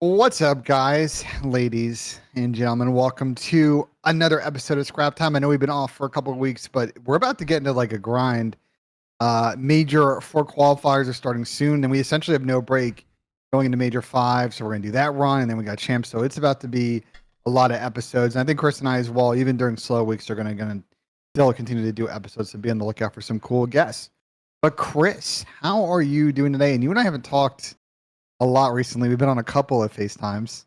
What's up, guys, ladies, and gentlemen? Welcome to another episode of Scrap Time. I know we've been off for a couple of weeks, but we're about to get into like a grind. Major four qualifiers are starting soon, and we essentially have no break going into Major 5. So we're gonna do that run, and then we got Champs. So it's about to be a lot of episodes. And I think Chris and I, as well, even during slow weeks, are gonna still continue to do episodes. So be on the lookout for some cool guests. But Chris, how are you doing today? And you and I haven't talked a lot recently. We've been on a couple of FaceTimes.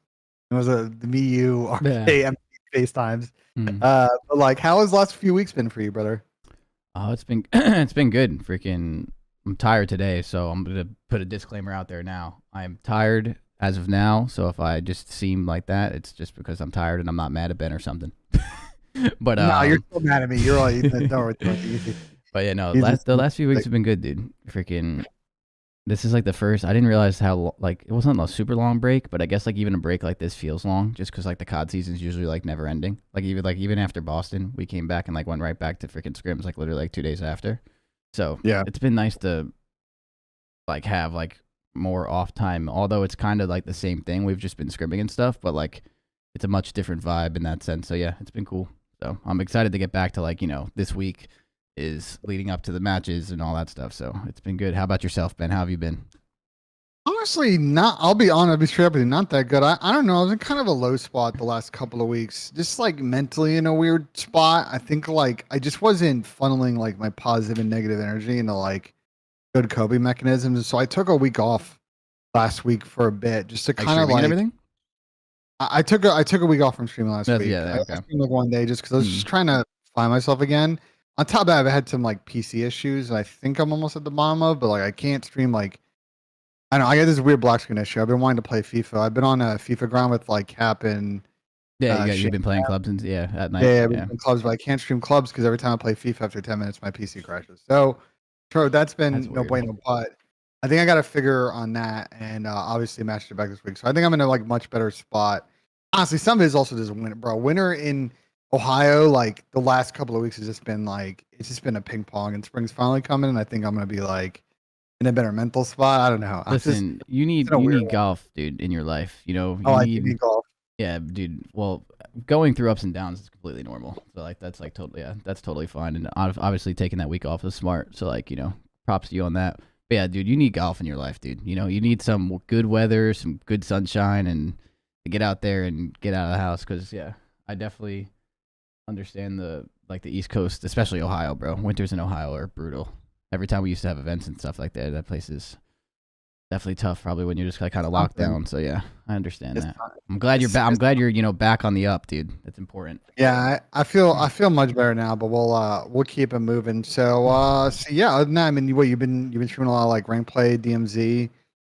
It was the me, you, RKM FaceTimes. Mm. But like, how has the last few weeks been for you, brother? Oh, it's been it's been good. Freaking, I'm tired today, so I'm gonna put a disclaimer out there now. I'm tired as of now, so if I just seem like that, it's just because I'm tired and I'm not mad at Ben or something. But No, you're still mad at me. You're all easy. But yeah, no, the last few weeks have been good, dude. Freaking, this is like the first. I didn't realize how like it wasn't a super long break, but I guess like even a break like this feels long, just because like the COD season's usually like never ending. Like even after Boston, we came back and like went right back to freaking scrims like literally like 2 days after. So Yeah. it's been nice to like have like more off time. Although it's kind of like the same thing. We've just been scrimming and stuff, but like it's a much different vibe in that sense. So yeah, it's been cool. So I'm excited to get back to like this week is leading up to the matches and all that stuff. So it's been good. How about yourself, Ben? How have you been? Honestly, not. I'll be honest. I'll be straight up with you. Not that good. I don't know. I was in kind of a low spot the last couple of weeks, just like mentally in a weird spot. I think like I just wasn't funneling like my positive and negative energy into like good coping mechanisms. So I took a week off last week for a bit, just to Like kind of streaming and like everything? I took a week off from streaming last week. Yeah, I okay. streamed like one day just because I was just trying to find myself again. On top of that, I've had some like PC issues, and I think I'm almost at the bottom of. But like, I can't stream like I don't know. I got this weird black screen issue. I've been wanting to play FIFA. I've been on a FIFA ground with like Cap and Yeah, you've Shane. been playing clubs and at night. Yeah, we've Yeah. been clubs, but I can't stream clubs because every time I play FIFA after 10 minutes, my PC crashes. So, sure, that's been That's no weird. bueno. But I think I got to figure on that, and obviously matched it back this week. So I think I'm in a like much better spot. Honestly, some of it is also just winter, bro. Winter in Ohio, like the last couple of weeks has just been like it's just been a ping pong, and spring's finally coming, and I think I'm gonna be like in a better mental spot. I don't know. I'm just Listen, you it's in a need weird one. golf, dude, in your life. You Oh, I do need need golf. yeah, dude. Well, going through ups and downs is completely normal. So like that's like totally that's totally fine. And obviously taking that week off is smart. So like props to you on that. But yeah, dude, you need golf in your life, dude. You need some good weather, some good sunshine, and to get out there and get out of the house. Because yeah, I definitely understand the East Coast, especially Ohio, bro. Winters in Ohio are brutal. Every time we used to have events and stuff like that, that place is definitely tough. Probably when you're just like kind of locked down. So yeah, I understand that. I'm glad you're back. I'm glad you're back on the up, dude. That's important. Yeah, I feel much better now, but we'll keep it moving. So yeah, other than that, I mean, what you've been streaming a lot of like rank play, DMZ.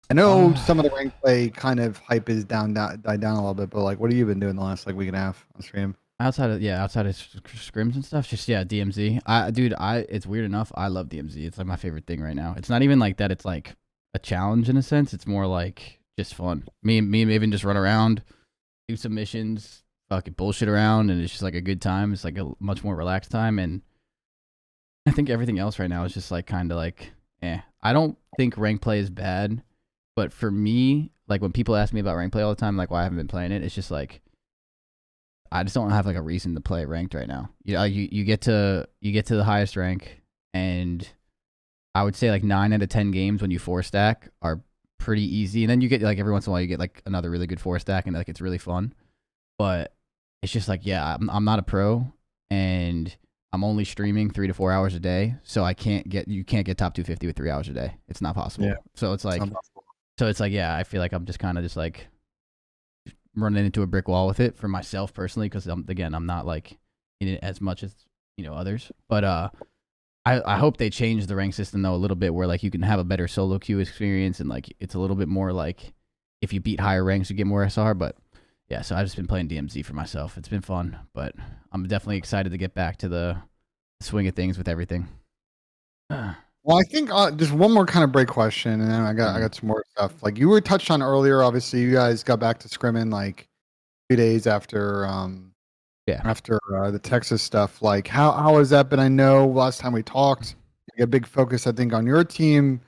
I know some of the rank play kind of hype is died down a little bit, but like, what have you been doing the last like week and a half on stream? Outside of scrims and stuff, just yeah, DMZ. It's weird enough. I love DMZ. It's like my favorite thing right now. It's not even like that. It's like a challenge in a sense. It's more like just fun. Me and Maven just run around, do some missions, fucking bullshit around, and it's just like a good time. It's like a much more relaxed time, and I think everything else right now is just like kind of like, I don't think rank play is bad, but for me, like when people ask me about rank play all the time, like why I haven't been playing it, it's just like I just don't have like a reason to play ranked right now. You get to the highest rank, and I would say like 9 out of 10 games when you 4-stack are pretty easy, and then you get like every once in a while you get like another really good 4-stack, and like it's really fun. But it's just like I'm not a pro, and I'm only streaming 3 to 4 hours a day, so you can't get top 250 with 3 hours a day. It's not possible. Yeah. So it's like yeah, I feel like I'm just kind of just like running into a brick wall with it for myself personally, because I'm not like in it as much as others. But I hope they change the rank system though a little bit, where like you can have a better solo queue experience, and like it's a little bit more like if you beat higher ranks you get more SR. But yeah, so I've just been playing DMZ for myself. It's been fun, but I'm definitely excited to get back to the swing of things with everything. Well, I think just one more kind of break question, and then I got some more stuff. Like you were touched on earlier, obviously you guys got back to scrimming like 2 days after after the Texas stuff. Like how has that been? I know last time we talked, a big focus I think on your team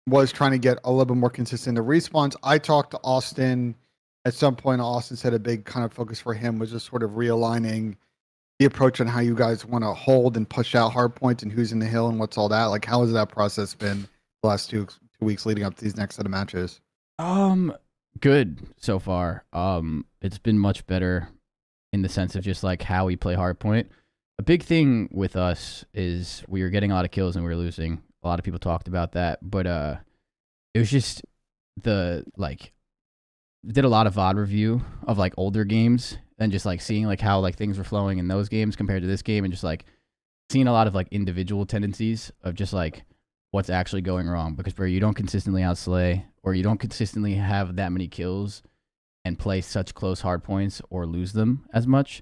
was trying to get a little bit more consistent in the response. I talked to Austin at some point, Austin said a big kind of focus for him was just sort of realigning the approach on how you guys want to hold and push out hard points and who's in the hill and what's all that. Like, how has that process been the last 2 weeks leading up to these next set of matches? Good so far. It's been much better in the sense of just like how we play hardpoint. A big thing with us is we were getting a lot of kills and we were losing. A lot of people talked about that, but it was just the like did a lot of VOD review of like older games and just like seeing like how like things were flowing in those games compared to this game and just like seeing a lot of like individual tendencies of just like what's actually going wrong because where you don't consistently outslay or you don't consistently have that many kills and play such close hard points or lose them as much.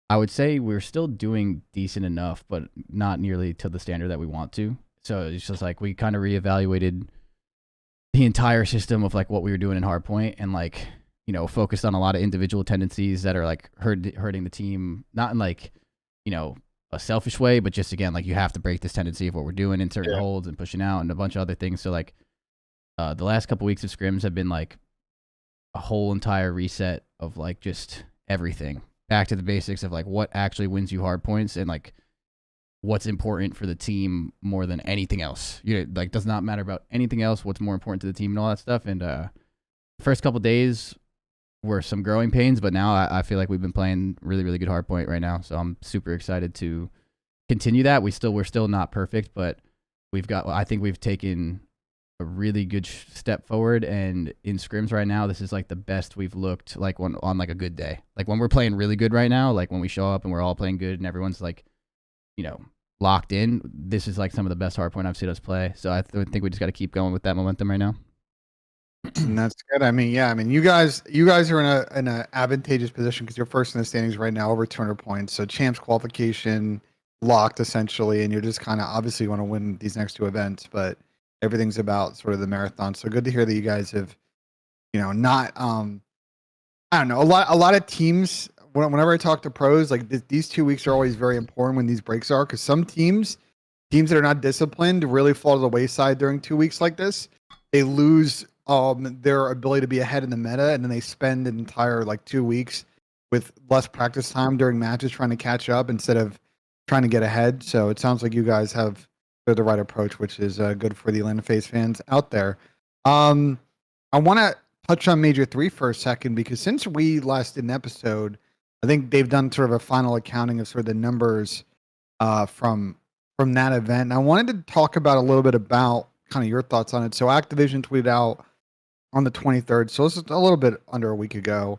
I would say we're still doing decent enough, but not nearly to the standard that we want to. So it's just like we kind of reevaluated the entire system of like what we were doing in hardpoint and like, you know, focused on a lot of individual tendencies that are like hurting the team, not in like, you know, a selfish way, but just again, like you have to break this tendency of what we're doing in certain holds and pushing out and a bunch of other things. So like the last couple weeks of scrims have been like a whole entire reset of like just everything back to the basics of like what actually wins you hard points and like what's important for the team more than anything else. You know, like does not matter about anything else. What's more important to the team and all that stuff. And the first couple days were some growing pains, but now I feel like we've been playing really, really good hardpoint right now. So I'm super excited to continue that. We're still not perfect, but I think we've taken a really good step forward. And in scrims right now, this is like the best we've looked like on like a good day. Like when we're playing really good right now, like when we show up and we're all playing good and everyone's like, you know, locked in, this is like some of the best hardpoint I've seen us play. So I think we just got to keep going with that momentum right now. And that's good. I mean, yeah. I mean, you guys are in a advantageous position because you're first in the standings right now, over 200 points. So champs qualification locked essentially, and you're just kind of obviously want to win these next two events, but everything's about sort of the marathon. So good to hear that you guys have, you know, not I don't know, a lot of teams. Whenever I talk to pros, like these 2 weeks are always very important when these breaks are, because some teams that are not disciplined really fall to the wayside during 2 weeks like this. They lose their ability to be ahead in the meta, and then they spend an entire like 2 weeks with less practice time during matches trying to catch up instead of trying to get ahead. So it sounds like you guys have the right approach, which is good for the Atlanta FaZe fans out there. I want to touch on Major 3 for a second, because since we last did an episode, I think they've done sort of a final accounting of sort of the numbers from that event. And I wanted to talk about a little bit about kind of your thoughts on it. So Activision tweeted out on the 23rd, so this is a little bit under a week ago,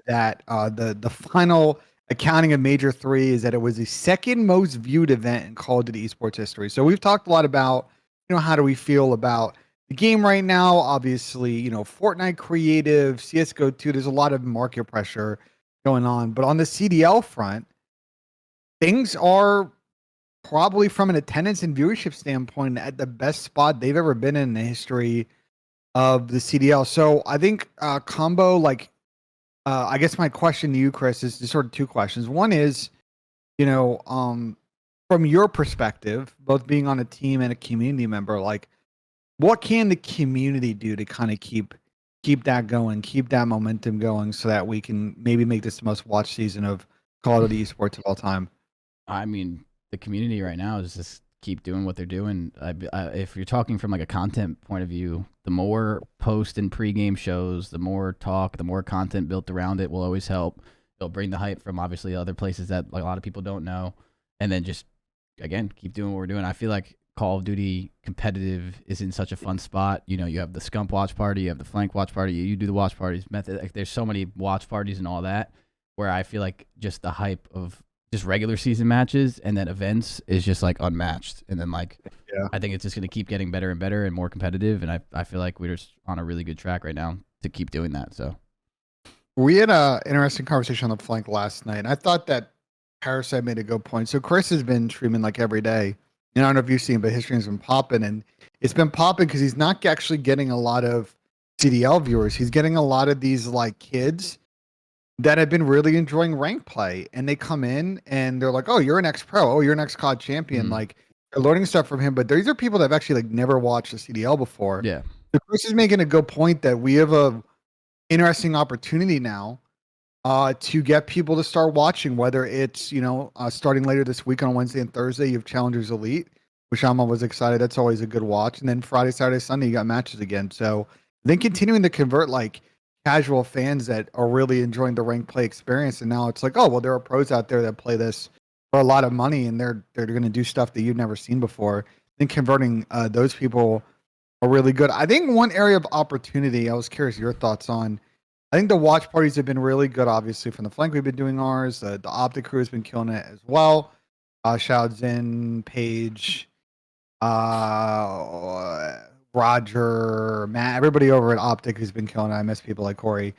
that the final accounting of Major 3 is that it was the second most viewed event in Call of Duty esports history. So we've talked a lot about, you know, how do we feel about the game right now? Obviously, you know, Fortnite creative, CSGO 2, there's a lot of market pressure going on. But on the CDL front, things are probably, from an attendance and viewership standpoint, at the best spot they've ever been in the history of the CDL. So I think combo, like, I guess my question to you, Chris, is just sort of two questions. One is, you know, from your perspective, both being on a team and a community member, like, what can the community do to kind of keep that going, keep that momentum going, so that we can maybe make this the most watched season of Call of Duty esports of all time? I mean, the community right now is just keep doing what they're doing. If you're talking from like a content point of view, the more post and pregame shows, the more talk, the more content built around it will always help. It'll bring the hype from obviously other places that like a lot of people don't know, and then just again keep doing what we're doing. I feel like Call of Duty competitive is in such a fun spot. You know, you have the Scump watch party, you have the Flank watch party, you do the watch parties method. Like, there's so many watch parties and all that, where I feel like just the hype of just regular season matches and then events is just like unmatched. And then like, I think it's just going to keep getting better and better and more competitive. And I feel like we're just on a really good track right now to keep doing that. So we had a interesting conversation on the Flank last night, and I thought that Parasite made a good point. So Chris has been streaming like every day. And I don't know if you've seen, but his stream's been popping, and it's been popping because he's not actually getting a lot of CDL viewers. He's getting a lot of these like kids that have been really enjoying rank play, and they come in and they're like, "Oh, you're an ex-pro. Oh, you're an ex-COD champion." Like, they're learning stuff from him. But these are people that have actually like never watched the CDL before. yeah, So Chris is making a good point that we have a interesting opportunity now to get people to start watching, whether it's, starting later this week on Wednesday and Thursday, you have Challengers Elite, which I'm always excited. That's always a good watch. And then Friday, Saturday, Sunday, you got matches again. So then continuing to convert like casual fans that are really enjoying the ranked play experience. And now it's like, oh, well, there are pros out there that play this for a lot of money and they're going to do stuff that you've never seen before. Then converting those people are really good. I think one area of opportunity, I was curious your thoughts on. I think the watch parties have been really good, obviously, from the flank. We've been doing ours. The Optic crew has been killing it as well. Shout Zin, Paige, Roger, Matt, everybody over at Optic who's been killing it. I miss people like Corey.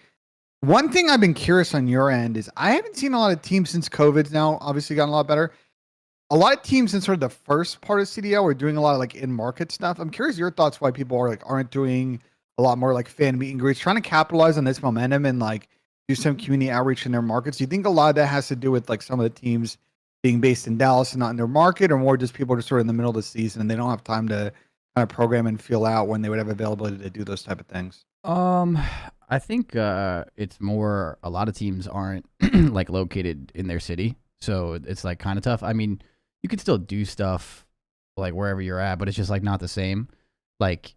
One thing I've been curious on your end is I haven't seen a lot of teams since COVID's now obviously gotten a lot better. A lot of teams in sort of the first part of CDL are doing a lot of like in-market stuff. I'm curious your thoughts why people are like aren't doing a lot more like fan meet and greets, trying to capitalize on this momentum and like do some community outreach in their markets. Do you think a lot of that has to do with like some of the teams being based in Dallas and not in their market, or more just people are sort of in the middle of the season and they don't have time to kind of program and feel out when they would have availability to do those type of things? I think it's more a lot of teams aren't like located in their city, so it's like kind of tough. I mean, you could still do stuff like wherever you're at, but it's just like not the same. Like,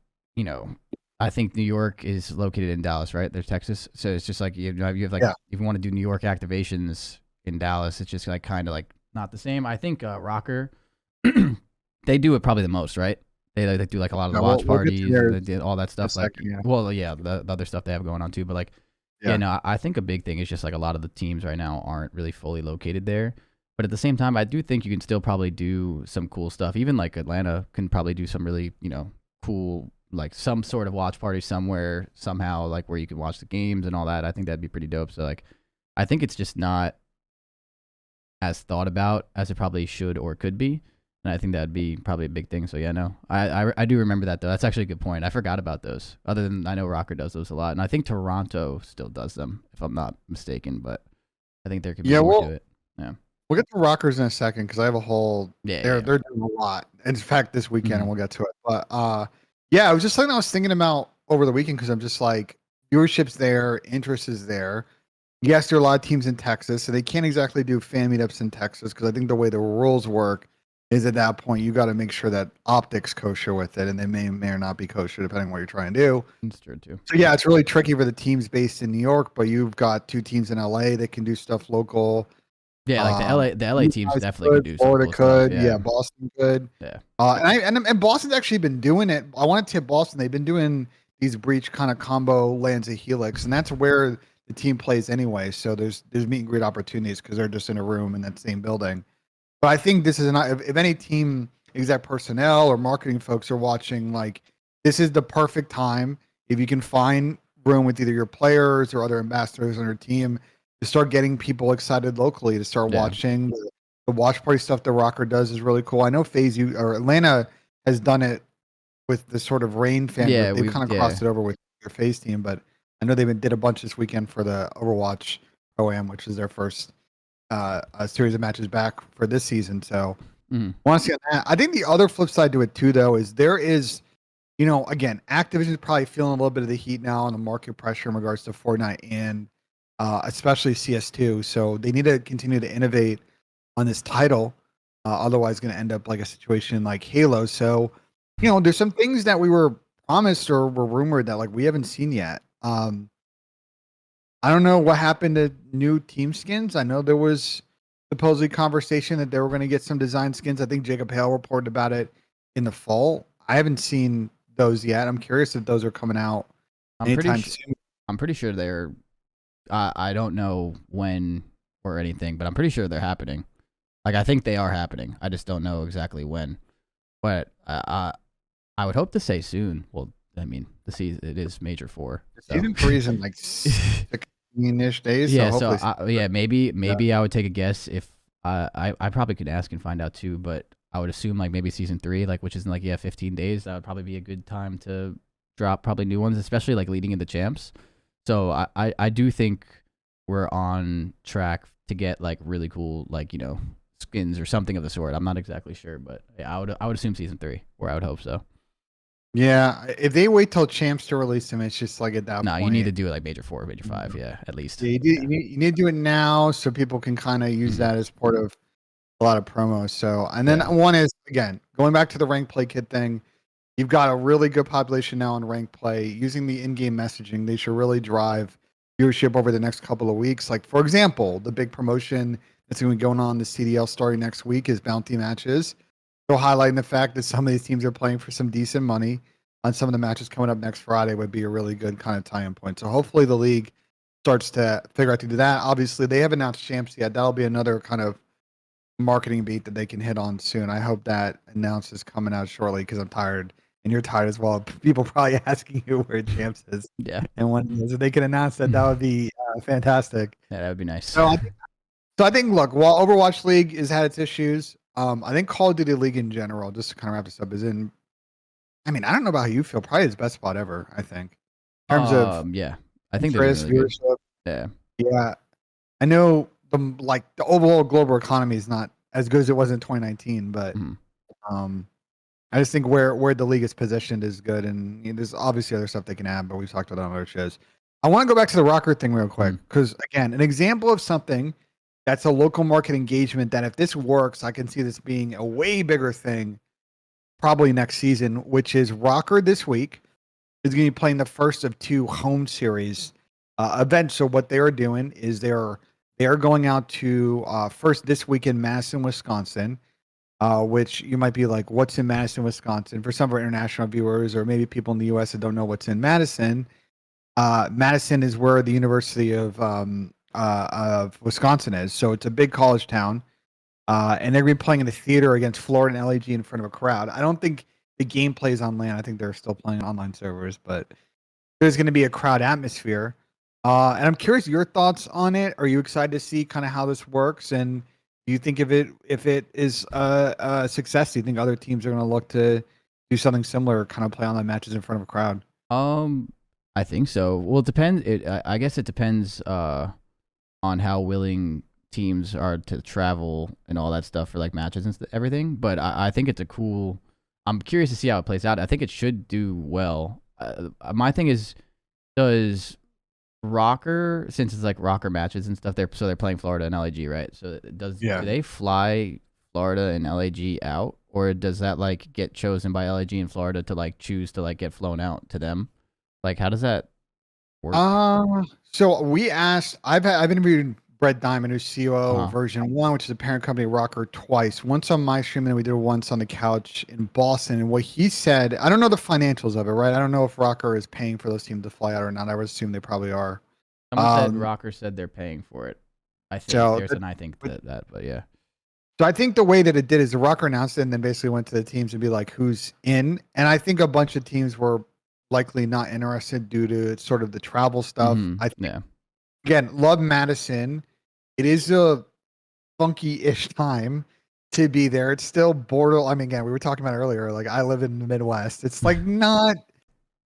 I think New York is located in Dallas, right? There's Texas, so it's just like you have like if you want to do New York activations in Dallas, it's just like kind of like not the same. I think ROKKR, they do it probably the most, right? They do like a lot of the watch parties, they did all that stuff. Like, well, yeah, the other stuff they have going on too. But like, I think a big thing is just like a lot of the teams right now aren't really fully located there. But at the same time, I do think you can still probably do some cool stuff. Even like Atlanta can probably do some really, cool, like some sort of watch party somewhere, somehow, like where you can watch the games and all that. I think that'd be pretty dope. So like, I think it's just not as thought about as it probably should or could be. And I think that'd be probably a big thing. So yeah, no, I do remember that though. That's actually a good point. I forgot about those. Other than I know ROKKR does those a lot, and I think Toronto still does them, if I'm not mistaken. But I think there could be more to it. Yeah, we'll get to ROKKRs in a second because I have a whole. They're doing a lot. In fact, this weekend, and we'll get to it. But I was just something I was thinking about over the weekend because I'm just like viewership's there, interest is there. Yes, there are a lot of teams in Texas, so they can't exactly do fan meetups in Texas because I think the way the rules work is at that point you got to make sure that optics kosher with it, and they may or not be kosher depending on what you're trying to do. That's true too. So yeah, it's really tricky for the teams based in New York, but you've got two teams in LA that can do stuff local. Yeah, like the LA teams definitely could do. Florida cool could, stuff. Yeah. Boston could. Yeah. And Boston's actually been doing it. I want to tip Boston. They've been doing these breach kind of combo lands of Helix, and that's where the team plays anyway. So there's meet and greet opportunities because they're just in a room in that same building. But I think this is if any team exec personnel or marketing folks are watching, like this is the perfect time if you can find room with either your players or other ambassadors on your team to start getting people excited locally to start watching. The watch party stuff that ROKKR does is really cool. I know Atlanta has done it with the sort of Rain fan group. They've kind of crossed it over with your FaZe team, but I know they did a bunch this weekend for the Overwatch Pro-Am, which is their first a series of matches back for this season. So want to see that. I think the other flip side to it too, though, is there is, again, Activision is probably feeling a little bit of the heat now on the market pressure in regards to Fortnite and especially CS2. So they need to continue to innovate on this title. Otherwise, going to end up like a situation like Halo. So, there's some things that we were promised or were rumored that like we haven't seen yet. I don't know what happened to new team skins. I know there was supposedly conversation that they were going to get some design skins. I think Jacob Hale reported about it in the fall. I haven't seen those yet. I'm curious if those are coming out anytime soon. I'm pretty sure they're. I don't know when or anything, but I'm pretty sure they're happening. Like I think they are happening. I just don't know exactly when. But I would hope to say soon. Well, I mean, the season it is Major 4. So. Season 3 is in like 16-ish days. Yeah, so maybe I would take a guess if I probably could ask and find out too, but I would assume like maybe season 3, like which is in like 15 days. That would probably be a good time to drop probably new ones, especially like leading into champs. So I do think we're on track to get like really cool like skins or something of the sort. I'm not exactly sure, but yeah, I would assume season 3, or I would hope so. Yeah, if they wait till champs to release them, it's just like at that No, point. you need to do it like Major 4, Major 5, yeah, at least. Yeah, you need to do it now so people can kind of use that as part of a lot of promos. So, and then one is again going back to the rank play kit thing. You've got a really good population now in rank play using the in-game messaging. They should really drive viewership over the next couple of weeks. Like for example, the big promotion that's going to be going on the CDL starting next week is bounty matches. So highlighting the fact that some of these teams are playing for some decent money on some of the matches coming up next Friday would be a really good kind of tie-in point. So hopefully the league starts to figure out to do that. Obviously, they haven't announced champs yet. That'll be another kind of marketing beat that they can hit on soon. I hope that announce is coming out shortly because I'm tired and you're tired as well. People probably asking you where champs is. Yeah. And when if they can announce that, that would be fantastic. Yeah, that would be nice. So I think, look, while Overwatch League has had its issues, I think Call of Duty League in general, just to kind of wrap this up, is in. I mean, I don't know about how you feel. Probably its best spot ever. I think, in terms of yeah, I think they're interest, really good. viewership. Yeah, Yeah, I know the overall global economy is not as good as it was in 2019, but I just think where the league is positioned is good, and there's obviously other stuff they can add, but we've talked about it on other shows. I want to go back to the ROKKR thing real quick because again, an example of something that's a local market engagement that if this works, I can see this being a way bigger thing probably next season, which is ROKKR this week is going to be playing the first of 2 home series events. So what they are doing is they're going out to first this week in Madison, Wisconsin, which you might be like, what's in Madison, Wisconsin? For some of our international viewers or maybe people in the U.S. that don't know what's in Madison, Madison is where the University of Wisconsin is. So it's a big college town. And they're going to be playing in the theater against Florida and LAG in front of a crowd. I don't think the game plays on LAN. I think they're still playing online servers, but there's going to be a crowd atmosphere. And I'm curious your thoughts on it. Are you excited to see kind of how this works? And do you think if it is a success, do you think other teams are going to look to do something similar, kind of play online matches in front of a crowd? I think so. Well, it depends. I guess it depends on how willing teams are to travel and all that stuff for like matches and everything. But I think it's a cool. I'm curious to see how it plays out. I think it should do well. My thing is, does ROKKR, since it's like ROKKR matches and stuff, they're playing Florida and LAG, right? So do they fly Florida and LAG out, or does that like get chosen by LAG and Florida to like choose to like get flown out to them? Like, how does that work? So we asked. I've interviewed Brett Diamond, who's COO version 1, which is a parent company of ROKKR, twice. Once on my stream, and we did it once on the couch in Boston. And what he said, I don't know the financials of it, right? I don't know if ROKKR is paying for those teams to fly out or not. I would assume they probably are. Someone said ROKKR said they're paying for it. I think that, but yeah. So I think the way that it did is the ROKKR announced it and then basically went to the teams and be like, who's in? And I think a bunch of teams were likely not interested due to sort of the travel stuff. I think, again, love Madison. It is a funky-ish time to be there. It's still border. I mean, again, we were talking about earlier. Like, I live in the Midwest. It's like not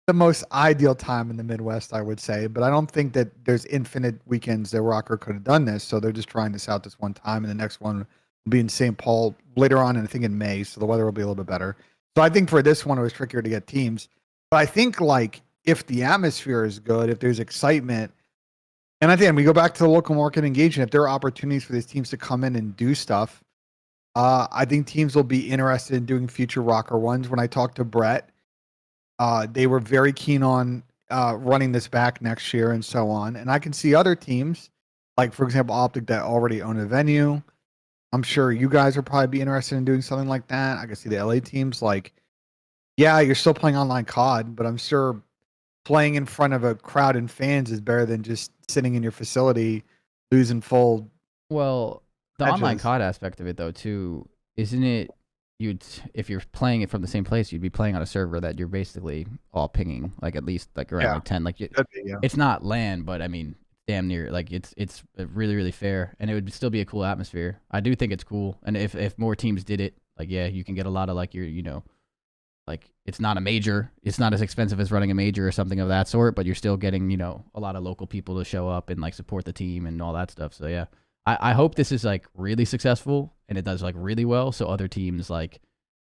the most ideal time in the Midwest, I would say. But I don't think that there's infinite weekends that ROKKR could have done this. So they're just trying this out this one time, and the next one will be in St. Paul later on, and I think in May. So the weather will be a little bit better. So I think for this one, it was trickier to get teams. But I think like if the atmosphere is good, if there's excitement. And again, we go back to the local market engagement. If there are opportunities for these teams to come in and do stuff, I think teams will be interested in doing future ROKKR ones. When I talked to Brett, they were very keen on running this back next year and so on. And I can see other teams, like, for example, Optic, that already own a venue. I'm sure you guys will probably be interested in doing something like that. I can see the LA teams like, yeah, you're still playing online COD, but I'm sure playing in front of a crowd and fans is better than just sitting in your facility losing full. Well, the online COD aspect of it though too, isn't it? If you're playing it from the same place, you'd be playing on a server that you're basically all pinging, like at least like around like 10. Like it's not LAN, but I mean damn near. Like it's really really fair, and it would still be a cool atmosphere. I do think it's cool, and if more teams did it, like yeah, you can get a lot of like like it's not a major, it's not as expensive as running a major or something of that sort, but you're still getting, a lot of local people to show up and like support the team and all that stuff. So yeah, I hope this is like really successful and it does like really well. So other teams like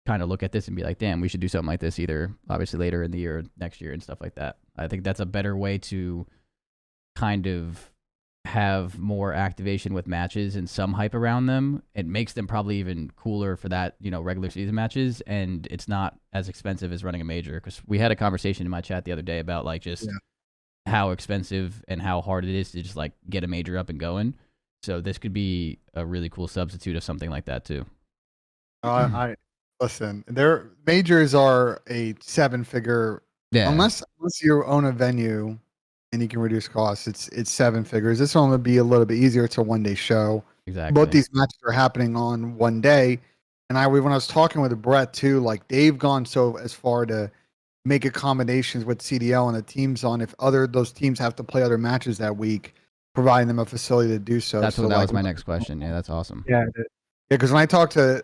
kind of look at this and be like, damn, we should do something like this either obviously later in the year or next year and stuff like that. I think that's a better way to kind of have more activation with matches and some hype around them. It makes them probably even cooler for that, regular season matches, and it's not as expensive as running a major. Because we had a conversation in my chat the other day about like just how expensive and how hard it is to just like get a major up and going. So this could be a really cool substitute of something like that too. I listen. Their majors are a 7-figure. Yeah, Unless you own a venue and you can reduce costs, it's 7 figures. This one would be a little bit easier. It's a 1-day show. exactly. Both these matches are happening on one day. And when I was talking with Brett too, like they've gone so as far to make accommodations with CDL and the teams on if those teams have to play other matches that week, providing them a facility to do so. That like, was my next question. Yeah, that's awesome. Yeah, because when I talked to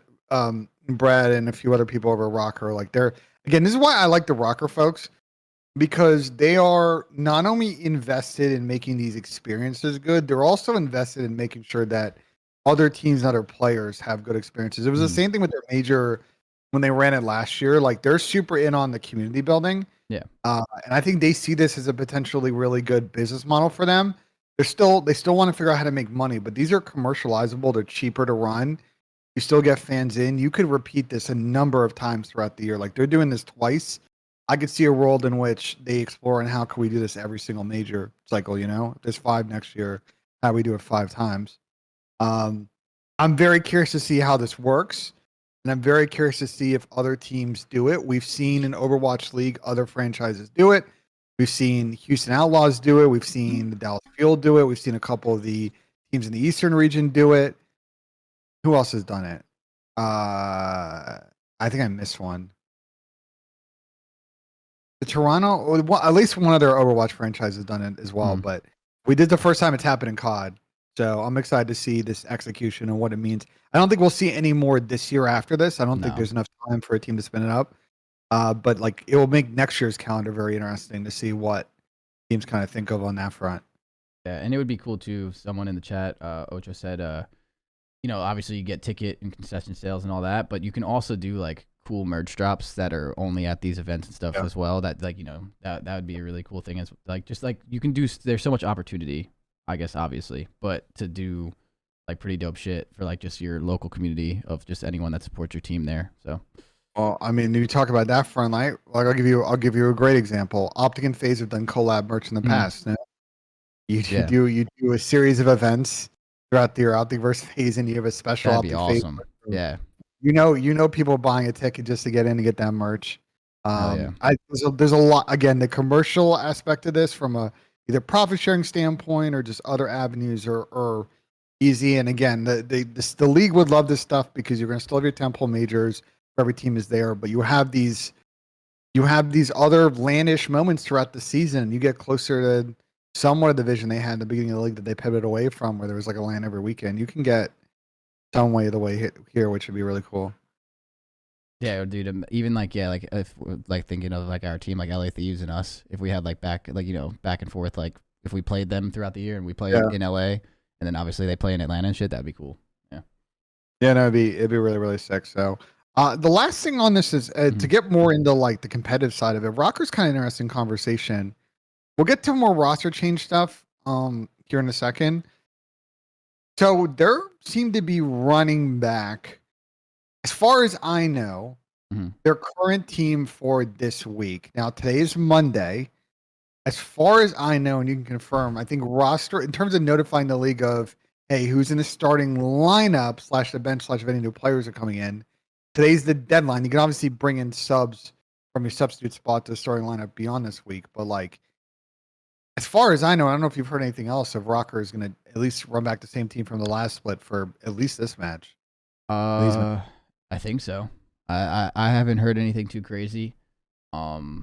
Brad and a few other people over at ROKKR, like this is why I like the ROKKR folks, because they are not only invested in making these experiences good, they're also invested in making sure that other teams and other players have good experiences. It was the same thing with their major when they ran it last year. Like they're super in on the community building. Yeah. And I think they see this as a potentially really good business model for them. They still want to figure out how to make money, but these are commercializable. They're cheaper to run. You still get fans in. You could repeat this a number of times throughout the year. Like they're doing this twice. I could see a world in which they explore and how can we do this every single major cycle, If there's 5 next year, how we do it 5 times. I'm very curious to see how this works. And I'm very curious to see if other teams do it. We've seen in Overwatch League other franchises do it. We've seen Houston Outlaws do it. We've seen the Dallas Fuel do it. We've seen a couple of the teams in the Eastern region do it. Who else has done it? I think I missed one. The Toronto, at least one of their Overwatch franchises has done it as well. But we did the first time it's happened in COD. So I'm excited to see this execution and what it means. I don't think we'll see any more this year after this. I don't think there's enough time for a team to spin it up. But like it will make next year's calendar very interesting to see what teams kind of think of on that front. Yeah, and it would be cool too. Someone in the chat, Ocho said, obviously you get ticket and concession sales and all that, but you can also do like cool merch drops that are only at these events and stuff as well. That like that would be a really cool thing. As like just like you can do. There's so much opportunity, I guess, obviously, but to do like pretty dope shit for like just your local community of just anyone that supports your team there. So. Well, I mean, you talk about that front, like I'll give you a great example. Optic and FaZe have done collab merch in the past. You do a series of events throughout the year, Optic versus FaZe, and you have a special That'd be Optic awesome. FaZe. Yeah. You know people buying a ticket just to get in to get that merch. There's a lot, again, the commercial aspect of this from a either profit sharing standpoint or just other avenues are easy. And again, the league would love this stuff because you're going to still have your temple majors. Every team is there, but you have these other landish moments throughout the season. You get closer to somewhat of the vision they had in the beginning of the league that they pivoted away from, where there was like a LAN every weekend. You can get some way of the way here, which would be really cool. Yeah, dude. Even like if like thinking of like our team, like LA Thieves and us, if we had like back and forth, like if we played them throughout the year and we play in LA, and then obviously they play in Atlanta and shit, that'd be cool. Yeah. Yeah, no, it'd be really really sick. So. The last thing on this is to get more into like the competitive side of it. ROKKR's kind of interesting conversation. We'll get to more roster change stuff here in a second. So there seem to be running back, as far as I know, their current team for this week. Now today is Monday. As far as I know, and you can confirm, I think roster in terms of notifying the league of hey, who's in the starting lineup / the bench / if any new players are coming in. Today's the deadline. You can obviously bring in subs from your substitute spot to the starting lineup beyond this week. But like, as far as I don't know if you've heard anything else of ROKKR is going to at least run back the same team from the last split for at least this match. I think so. I haven't heard anything too crazy. The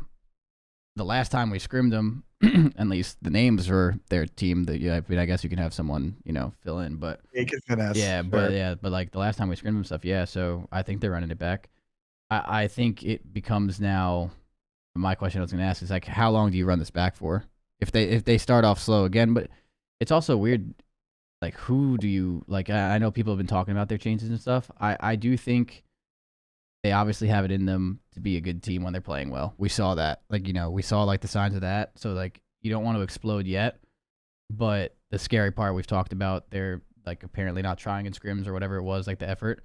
last time we scrimmed them, at least the names were their team. I guess you can have someone fill in, but but like the last time we scrimmed them stuff, so I think they're running it back. I think it becomes now. My question I was going to ask is like, how long do you run this back for? If they start off slow again, but it's also weird. Like, who do you like? I know people have been talking about their changes and stuff. I do think they obviously have it in them to be a good team when they're playing well. We saw that. Like, we saw like the signs of that. So like you don't want to explode yet, but the scary part we've talked about, they're like apparently not trying in scrims or whatever it was, like the effort.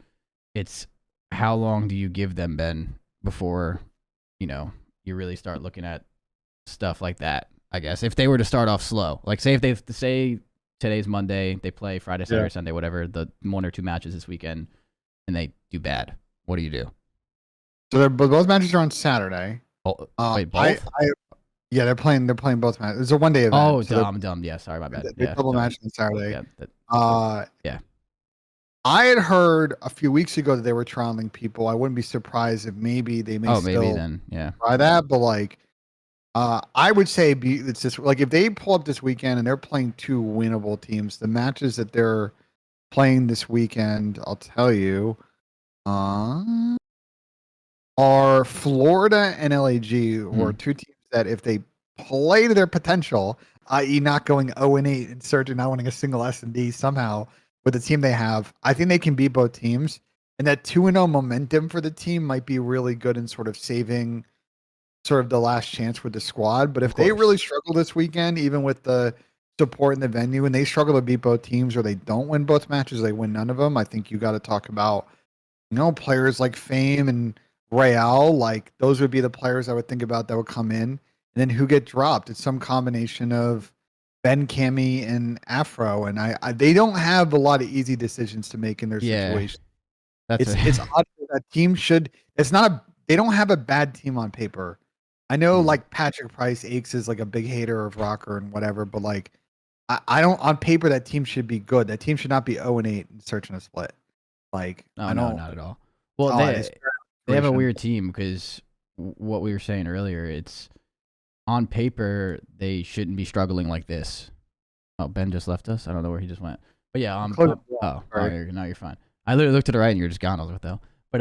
It's how long do you give them, Ben, before, you really start looking at stuff like that, I guess. If they were to start off slow. Like say if they say today's Monday, they play Friday, Saturday, Sunday, whatever, the 1 or 2 matches this weekend, and they do bad. What do you do? So both matches are on Saturday. Wait, both? Yeah, they're playing both matches. It's a 1-day event. Oh, so dumb. Yeah, sorry, my bad. They double match on Saturday. Yeah. I had heard a few weeks ago that they were trialing people. I wouldn't be surprised if maybe they may maybe then, yeah. try that. But like, I would say it's just like if they pull up this weekend and they're playing 2 winnable teams, the matches that they're playing this weekend, I'll tell you, are Florida and LAG, or 2 teams that if they play to their potential, i.e. not going 0-8 and Surge and not winning a single S&D somehow with the team they have, I think they can beat both teams. And that 2-0 momentum for the team might be really good in sort of saving sort of the last chance with the squad. But if they really struggle this weekend, even with the support in the venue, and they struggle to beat both teams, or they don't win both matches, they win none of them, I think you got to talk about, players like Fame and Real. Like those would be the players I would think about that would come in. And then who get dropped? It's some combination of Ben, Cammy, and Afro. And they don't have a lot of easy decisions to make in their situation. It's odd that team should. It's not a. They don't have a bad team on paper. I know like Patrick Price, Aches is like a big hater of ROKKR and whatever, but like I don't, on paper that team should be good. That team should not be 0-8 and searching a split. Like no, not at all. Well, they have a weird team because what we were saying earlier, it's on paper they shouldn't be struggling like this. Oh, Ben just left us. I don't know where he just went. But yeah, now you're fine. I literally looked to the right and you're just gone. I was with though. But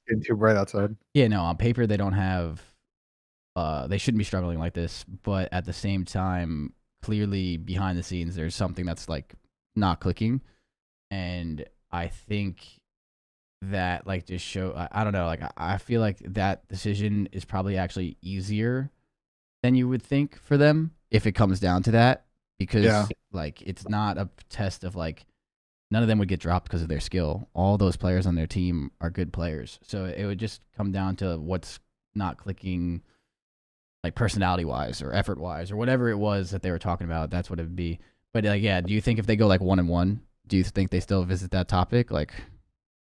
getting too bright outside. Yeah, no, on paper they don't have. They shouldn't be struggling like this. But at the same time, clearly behind the scenes, there's something that's like not clicking, and I think that like just show. I don't know. Like I feel like that decision is probably actually easier than you would think for them if it comes down to that, because like it's not a test of like. None of them would get dropped because of their skill. All those players on their team are good players. So it would just come down to what's not clicking, like personality-wise or effort-wise or whatever it was that they were talking about. That's what it would be. But like, yeah, do you think if they go like 1-1, do you think they still visit that topic? Like,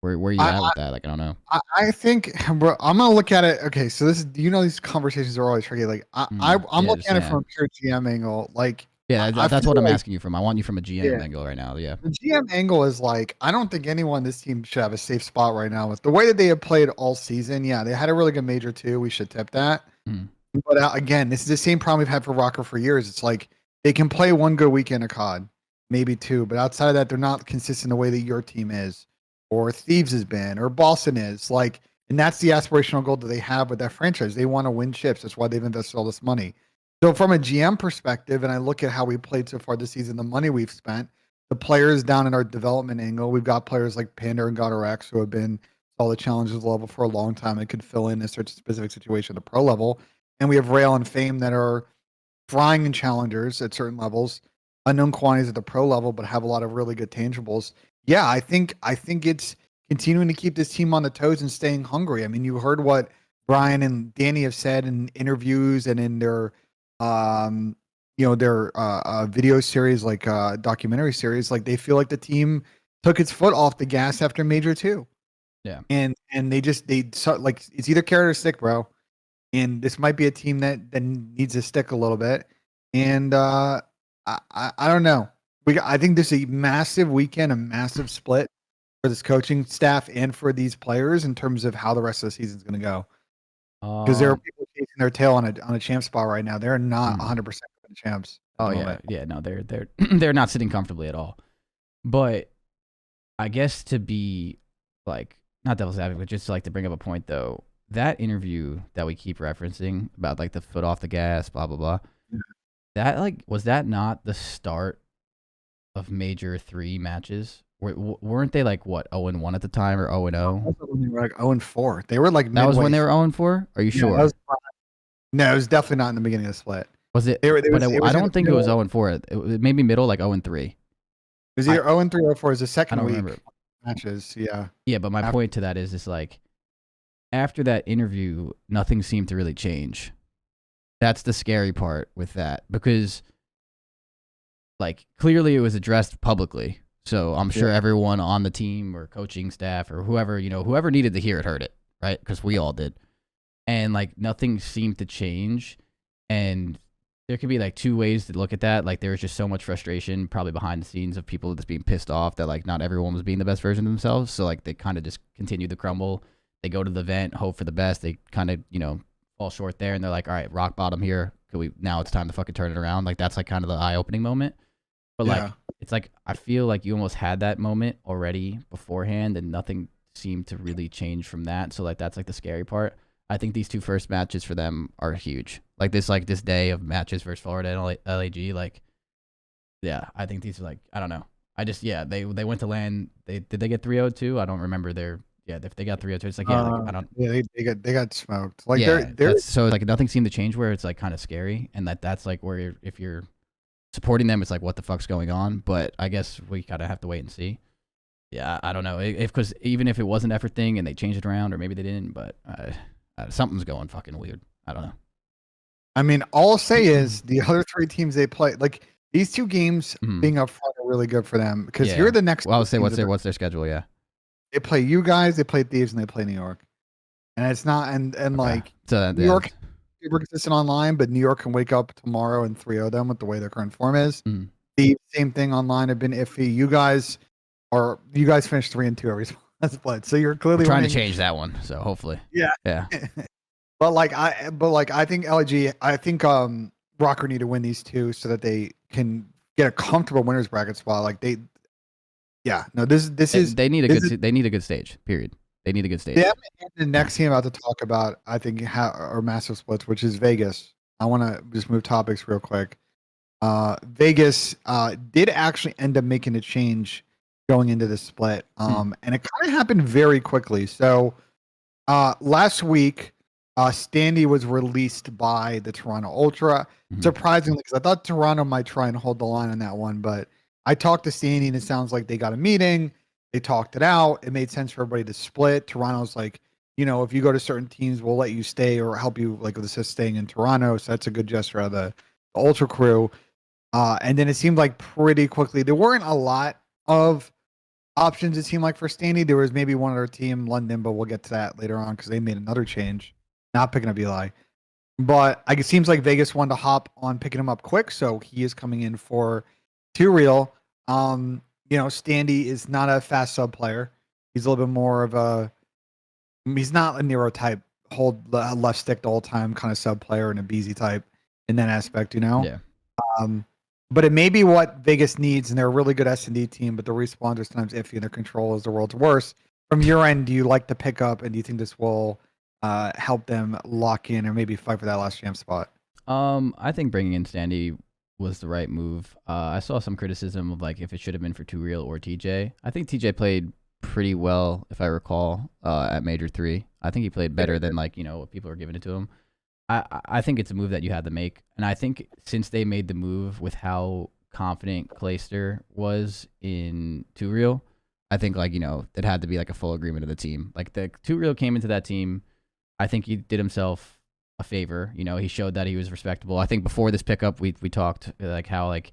where are you at with that? Like, I don't know. I think, bro, I'm gonna look at it. Okay, so this is, these conversations are always tricky. Like, I'm looking at it from a pure GM angle. Like. Yeah, that's what I'm asking you from. I want you from a GM angle right now. Yeah. The GM angle is like, I don't think anyone on this team should have a safe spot right now with the way that they have played all season. Yeah, they had a really good major too. We should tip that. But again, this is the same problem we've had for ROKKR for years. It's like they can play 1 good weekend of COD, maybe 2, but outside of that, they're not consistent the way that your team is, or Thieves has been, or Boston is. Like, and that's the aspirational goal that they have with that franchise. They want to win chips. That's why they've invested all this money. So from a GM perspective, and I look at how we played so far this season, the money we've spent, the players down in our development angle, we've got players like Panda and ROKKR who have been all the challenges level for a long time and could fill in a specific situation at the pro level. And we have Rail and Fame that are flying in challengers at certain levels, unknown quantities at the pro level, but have a lot of really good tangibles. Yeah, I think it's continuing to keep this team on the toes and staying hungry. I mean, you heard what Brian and Danny have said in interviews and in their their video series, like documentary series. Like they feel like the team took its foot off the gas after Major 2. Yeah. And they like, it's either carrot or stick, bro. And this might be a team that needs to stick a little bit. And I don't know. I think this is a massive weekend, a massive split for this coaching staff and for these players in terms of how the rest of the season is going to go. Because there are people chasing their tail on a champ spot right now. They're not 100% champs. Oh yeah. No, they're they're not sitting comfortably at all. But I guess to be like not devil's advocate, but just like to bring up a point though, that interview that we keep referencing about like the foot off the gas, blah blah blah. That like was that not the start of Major 3 matches? weren't they like what 0-1 at the time or 0-0? They were like 0-4. They were like That was when midway. they were 0-4. Are you Yeah, sure? no, it was definitely not in the beginning of the split. Was it? They were, I don't think it was middle. 0-4. It maybe middle like 0-3. It was I either 0-3 or 4. It was the I second don't week remember. matches. Yeah. Yeah, but my After, point to that is like after that interview, nothing seemed to really change. That's the scary part with that because like clearly it was addressed publicly. So I'm sure everyone on the team or coaching staff or whoever, whoever needed to hear it heard it, right? Because we all did. And like nothing seemed to change. And there could be like two ways to look at that. Like there was just so much frustration probably behind the scenes of people just being pissed off that like not everyone was being the best version of themselves. So like they kind of just continued to crumble. They go to the event, hope for the best. They kind of, fall short there and they're like, all right, rock bottom here. Now it's time to fucking turn it around. Like that's like kind of the eye-opening moment. But like it's like I feel like you almost had that moment already beforehand and nothing seemed to really change from that. So like that's like the scary part. I think these two first matches for them are huge. Like this day of matches versus Florida and LAG, like yeah, I think these are like I don't know. They went to land. Did they get 3-0 too? I don't remember if they got 3-0 it's like I don't they got smoked. Like they're so like nothing seemed to change where it's like kind of scary and that's like where if you're supporting them, it's like what the fuck's going on. But I guess we kind of have to wait and see. Yeah, I don't know because even if it was an effort thing and they changed it around or maybe they didn't, but something's going fucking weird. I don't know. I mean, all I'll say is the other three teams they play, like these two games being up front are really good for them because you're the next. Well, I would say what's their schedule? Yeah, they play you guys, they play Thieves, and they play New York, and it's not and like so, New York super consistent online, but New York can wake up tomorrow and 3-0 them with the way their current form is. The same thing online have been iffy. You guys finished 3-2 every split, so you're clearly trying to change that one. So hopefully, yeah. But I think LG, I think ROKKR need to win these two so that they can get a comfortable winners bracket spot. Like they need a good stage. Period. They need a good stage. Yeah, the next team I'm about to talk about, I think, are massive splits, which is Vegas. I want to just move topics real quick. Vegas did actually end up making a change going into the split, and it kind of happened very quickly. So last week, Standy was released by the Toronto Ultra. Surprisingly, because I thought Toronto might try and hold the line on that one, but I talked to Standy and it sounds like they got a meeting. They talked it out. It made sense for everybody to split. Toronto's like, if you go to certain teams, we'll let you stay or help you like with assist staying in Toronto. So that's a good gesture out of the Ultra crew. And then it seemed like pretty quickly there weren't a lot of options. It seemed like for Standy, there was maybe one other team, London, but we'll get to that later on because they made another change, not picking up Eli. But it seems like Vegas wanted to hop on picking him up quick, so he is coming in for 2Real. Standy is not a fast sub player. He's a little bit more of he's not a Nero type, hold the left stick the whole time kind of sub player and a BZ type in that aspect, Yeah. But it may be what Vegas needs, and they're a really good S&D team, but the respawns are sometimes iffy, and their control is the world's worst. From your end, do you like the pickup, and do you think this will help them lock in or maybe fight for that last champ spot? I think bringing in Standy was the right move. I saw some criticism of like if it should have been for 2Real or TJ. I think TJ played pretty well, if I recall, at Major 3. I think he played better than like what people are giving it to him. I think it's a move that you had to make, and I think since they made the move with how confident Clayster was in 2Real, I think like it had to be like a full agreement of the team. Like the 2Real came into that team, I think he did himself a favor. He showed that he was respectable. I think before this pickup, we talked like how like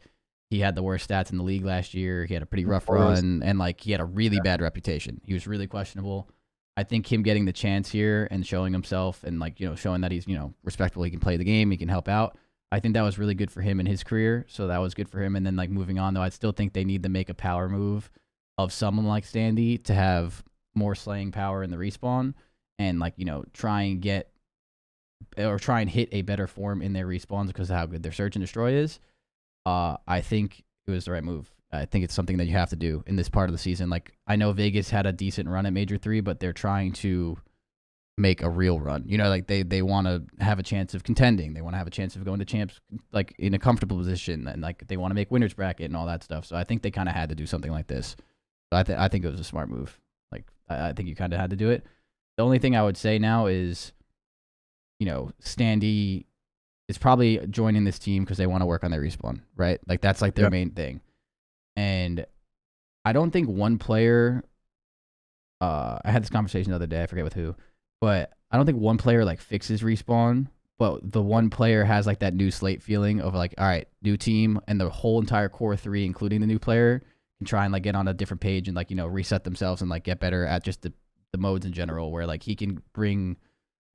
he had the worst stats in the league last year. He had a pretty rough run, and like he had a really bad reputation. He was really questionable. I think him getting the chance here and showing himself and like showing that he's respectable, he can play the game, he can help out. I think that was really good for him in his career. So that was good for him. And then like moving on though, I still think they need to make a power move of someone like Standy to have more slaying power in the respawn and like try and hit a better form in their respawns because of how good their search and destroy is. I think it was the right move. I think it's something that you have to do in this part of the season. Like I know Vegas had a decent run at Major 3, but they're trying to make a real run. Like they want to have a chance of contending. They want to have a chance of going to champs like in a comfortable position, and like they want to make winners bracket and all that stuff. So I think they kind of had to do something like this. I think it was a smart move. Like I think you kind of had to do it. The only thing I would say now is, Standy is probably joining this team because they want to work on their respawn, right? Like that's like their main thing. And I don't think one player. I had this conversation the other day. I forget with who, but I don't think one player like fixes respawn. But the one player has like that new slate feeling of like, all right, new team, and the whole entire core 3, including the new player, can try and like get on a different page and like reset themselves and like get better at just the modes in general. Where like he can bring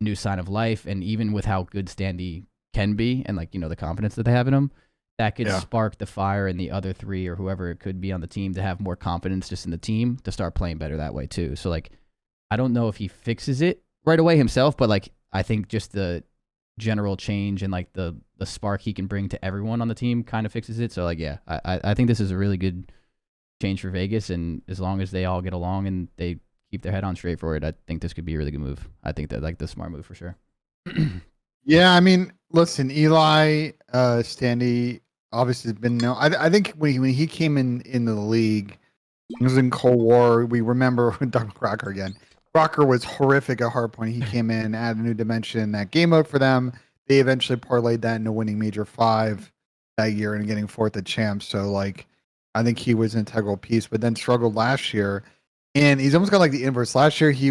new sign of life, and even with how good Standy can be and like the confidence that they have in him, that could spark the fire in the other 3 or whoever it could be on the team to have more confidence just in the team to start playing better that way too. So like, I don't know if he fixes it right away himself, but like I think just the general change and like the spark he can bring to everyone on the team kind of fixes it. So like, yeah, I think this is a really good change for Vegas, and as long as they all get along and they keep their head on straight for it, I think this could be a really good move. I think that like the smart move for sure. Yeah, I mean, listen, Eli, Standy obviously has been I think when he came into the league, he was in Cold War. We remember ROKKR again. ROKKR was horrific at hardpoint. He came in, added a new dimension in that game mode for them. They eventually parlayed that into winning Major 5 that year and getting 4th at champs. So like, I think he was an integral piece, but then struggled last year. And he's almost got like the inverse. Last year he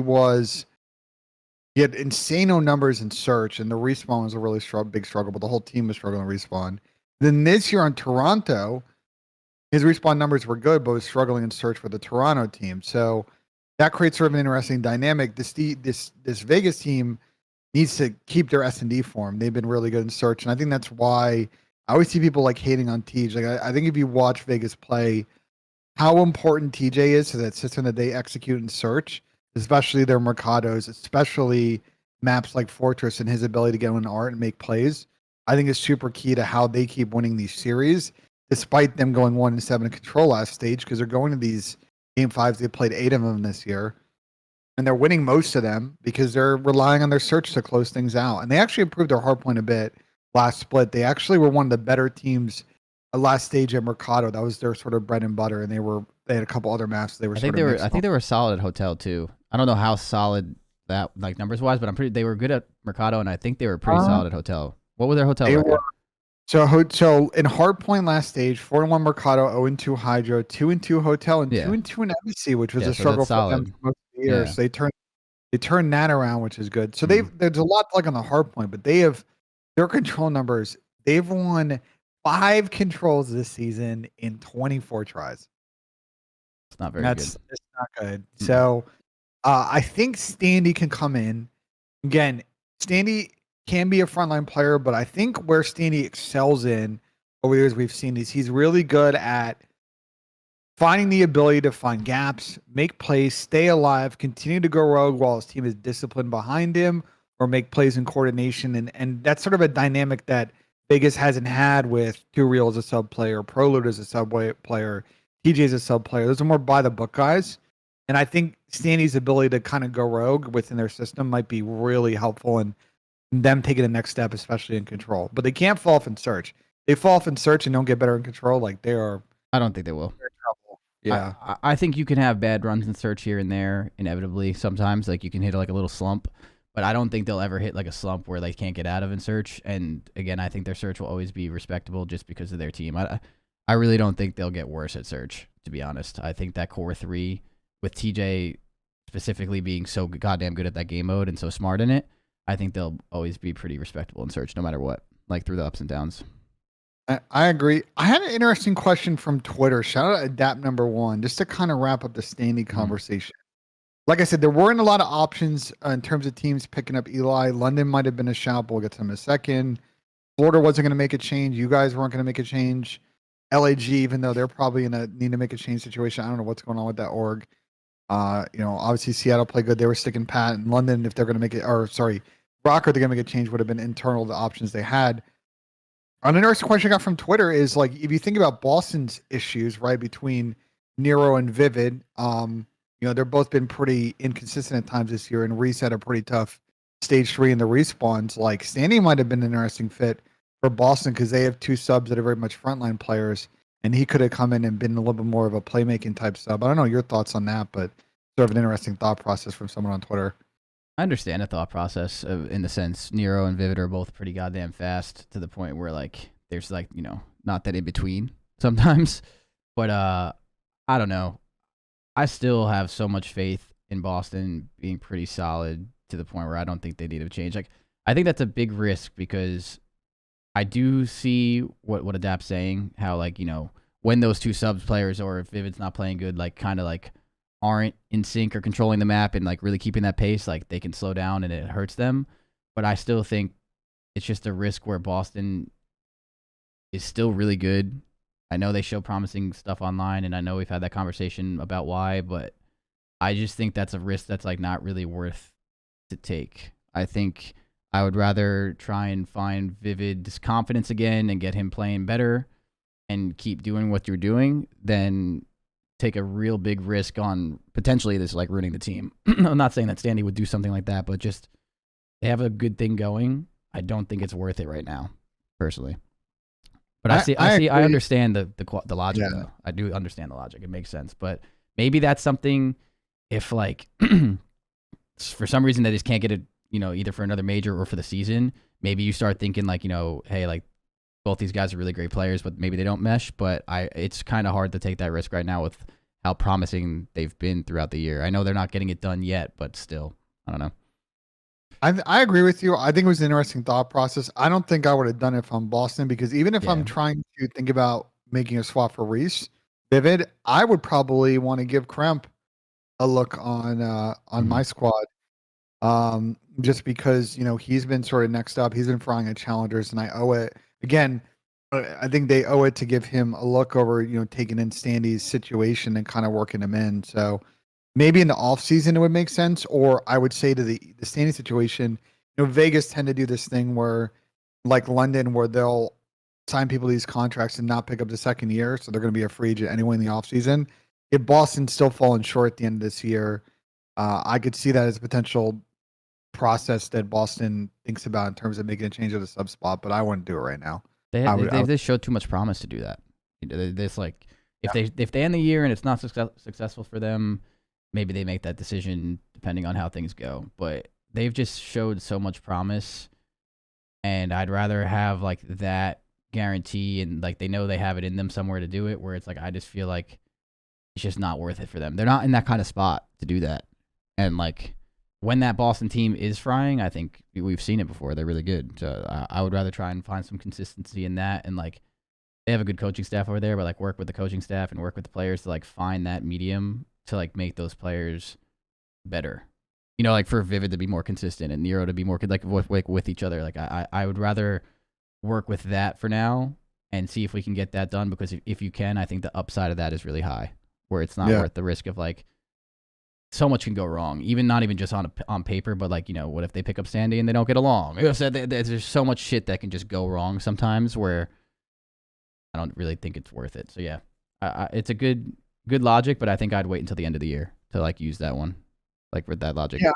had insane numbers in search, and the respawn was a really big struggle, but the whole team was struggling to respawn. Then this year on Toronto, his respawn numbers were good, but was struggling in search for the Toronto team. So that creates sort of an interesting dynamic. This Vegas team needs to keep their S&D form. They've been really good in search, and I think that's why I always see people like hating on TJ. Like I think if you watch Vegas play, how important TJ is to that system that they execute in search, especially their Mercados, especially maps like Fortress and his ability to get on art and make plays, I think is super key to how they keep winning these series, despite them going 1-7 in control last stage, because they're going to these game 5s. They played 8 of them this year, and they're winning most of them because they're relying on their search to close things out. And they actually improved their hardpoint a bit last split. They actually were one of the better teams last stage at Mercado. That was their sort of bread and butter, and they had a couple other maps they were. I think they were solid at Hotel too. I don't know how solid that like numbers wise, but they were good at Mercado, and I think they were pretty solid at Hotel. What was their Hotel record? So in Hardpoint last stage, 4-1 Mercado, 0-2 Hydro, 2-2 Hotel, and 2-2 in Embassy, which was a struggle for them for most of the year. So they turned that around, which is good. So there's a lot like on the Hardpoint, but they have their control numbers. They've won 5 controls this season in 24 tries. It's not very good. It's not good. So I think Standy can come in. Again, Standy can be a frontline player, but I think where Standy excels in over the years we've seen is he's really good at finding the ability to find gaps, make plays, stay alive, continue to go rogue while his team is disciplined behind him, or make plays in coordination. And that's sort of a dynamic that Vegas hasn't had with Two Real as a sub player, Proload as a sub player, TJ as a sub player. Those are more by the book guys. And I think Standy's ability to kind of go rogue within their system might be really helpful in them taking the next step, especially in control. But they can't fall off in search. They fall off in search and don't get better in control. Like they are. I don't think they will. In trouble. Yeah. I think you can have bad runs in search here and there, inevitably. Sometimes, like you can hit like a little slump, but I don't think they'll ever hit like a slump where they can't get out of in search. And again, I think their search will always be respectable just because of their team. I really don't think they'll get worse at search, to be honest. I think that core 3 with TJ specifically being so goddamn good at that game mode and so smart in it, I think they'll always be pretty respectable in search no matter what, like through the ups and downs. I agree. I had an interesting question from Twitter. Shout out Adapt #1, just to kind of wrap up the Standy conversation. Like I said, there weren't a lot of options in terms of teams picking up Eli. London might have been a shout, but we'll get to them in a second. Florida wasn't going to make a change. You guys weren't going to make a change. LAG, even though they're probably in a need to make a change situation, I don't know what's going on with that org. Obviously Seattle played good. They were sticking pat. In London, if they're going to make it, ROKKR, they're going to make a change, would have been internal to the options they had. An interesting question I got from Twitter is like, if you think about Boston's issues, right, between Nero and Vivid, they're both been pretty inconsistent at times this year, and Reese had a pretty tough stage 3 in the respawns. Like Standy might have been an interesting fit for Boston because they have 2 subs that are very much frontline players, and he could have come in and been a little bit more of a playmaking type sub. I don't know your thoughts on that, but sort of an interesting thought process from someone on Twitter. I understand the thought process in the sense Nero and Vivid are both pretty goddamn fast to the point where like there's like, you know, not that in between sometimes. But I don't know. I still have so much faith in Boston being pretty solid to the point where I don't think they need to change. Like I think that's a big risk because I do see what Adapt's saying, how like, you know, when those two subs players or if Vivid's not playing good, like kind of like aren't in sync or controlling the map and like really keeping that pace, like they can slow down and it hurts them. But I still think it's just a risk where Boston is still really good. I know they show promising stuff online and I know we've had that conversation about why, but I just think that's a risk that's like not really worth to take. I think I would rather try and find Vivid's confidence again and get him playing better and keep doing what you're doing than take a real big risk on potentially this like ruining the team. I'm not saying that Standy would do something like that, but just they have a good thing going. I don't think it's worth it right now, personally. But I understand the logic though. I do understand the logic. It makes sense. But maybe that's something if like for some reason they just can't get it, you know, either for another major or for the season, maybe you start thinking like, you know, hey, like both these guys are really great players, but maybe they don't mesh. But it's kind of hard to take that risk right now with how promising they've been throughout the year. I know they're not getting it done yet, but still, I don't know. I agree with you. I think it was an interesting thought process. I don't think I would have done it if I'm Boston because even if I'm trying to think about making a swap for Reese, Vivid, I would probably want to give Kremp a look on my squad. Just because, you know, he's been sort of next up. He's been frying at challengers, and I owe it. Again, I think they owe it to give him a look over, you know, taking in Standy's situation and kind of working him in. So maybe in the off season it would make sense, or I would say to the Standy situation, you know, Vegas tend to do this thing where, like London, where they'll sign people to these contracts and not pick up the second year, so they're going to be a free agent anyway in the off season. If Boston's still falling short at the end of this year, I could see that as a potential process that Boston thinks about in terms of making a change of the sub spot, but I wouldn't do it right now. They just showed too much promise to do that. This like if they end the year and it's not successful for them, maybe they make that decision depending on how things go. But they've just showed so much promise, and I'd rather have like that guarantee and like they know they have it in them somewhere to do it. Where it's like I just feel like it's just not worth it for them. They're not in that kind of spot to do that, and like. When that Boston team is frying, I think we've seen it before. They're really good. So I would rather try and find some consistency in that. And like, they have a good coaching staff over there, but like work with the coaching staff and work with the players to like find that medium to like make those players better. You know, like for Vivid to be more consistent and Nero to be more like with each other. Like I would rather work with that for now and see if we can get that done. Because if you can, I think the upside of that is really high, where it's not worth the risk of like. So much can go wrong, not even just on paper, but like, you know, what if they pick up Standy and they don't get along? There's so much shit that can just go wrong sometimes where I don't really think it's worth it. So yeah, it's a good logic, but I think I'd wait until the end of the year to like use that one, like with that logic. Yeah,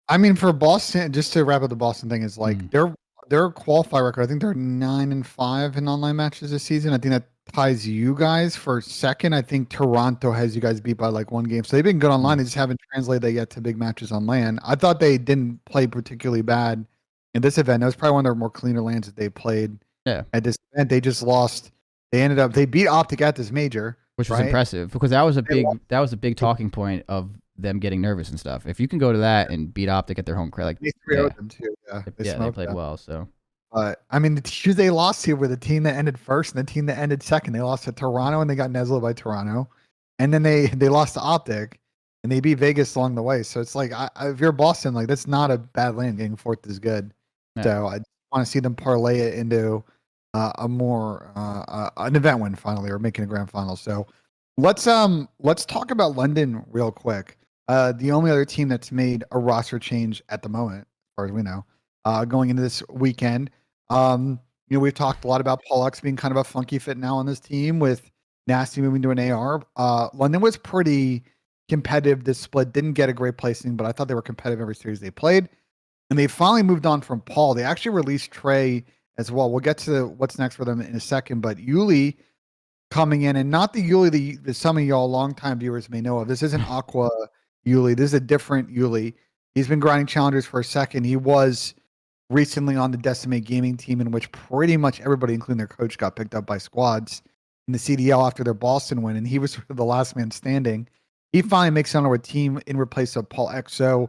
I mean for Boston, just to wrap up the Boston thing is like their qualifier record. I think they're 9-5 in online matches this season. I think that ties you guys for second. I think Toronto has you guys beat by like one game. So they've been good online. They just haven't translated that yet to big matches on LAN. I thought they didn't play particularly bad in this event. That was probably one of their more cleaner lands that they played at this event. They just lost. They beat Optic at this major. Which was impressive because that was a big talking point of them getting nervous and stuff. If you can go to that and beat Optic at their home crowd, like they 3-0'd them too. They played well. So I mean, the teams they lost to were the team that ended first and the team that ended second. They lost to Toronto and they got Nesla by Toronto, and then they lost to Optic and they beat Vegas along the way. So it's like, if you're Boston, like that's not a bad land. Getting fourth is good. Yeah. So I want to see them parlay it into a more an event win finally, or making a grand final. So let's talk about London real quick. The only other team that's made a roster change at the moment, as far as we know, going into this weekend. You know, we've talked a lot about PaulEhx being kind of a funky fit now on this team with Nasty moving to an AR. London was pretty competitive this split. Didn't get a great placing, but I thought they were competitive every series they played. And they finally moved on from Paul. They actually released Trey as well. We'll get to what's next for them in a second. But Yuli coming in, and not the Yuli that some of y'all longtime viewers may know of. This isn't Aqua Yuli. This is a different Yuli. He's been grinding challengers for a second. He was recently on the Decimate Gaming team, in which pretty much everybody, including their coach, got picked up by squads in the CDL after their Boston win, and he was sort of the last man standing. He finally makes it onto a team in replace of PaulEhx. So,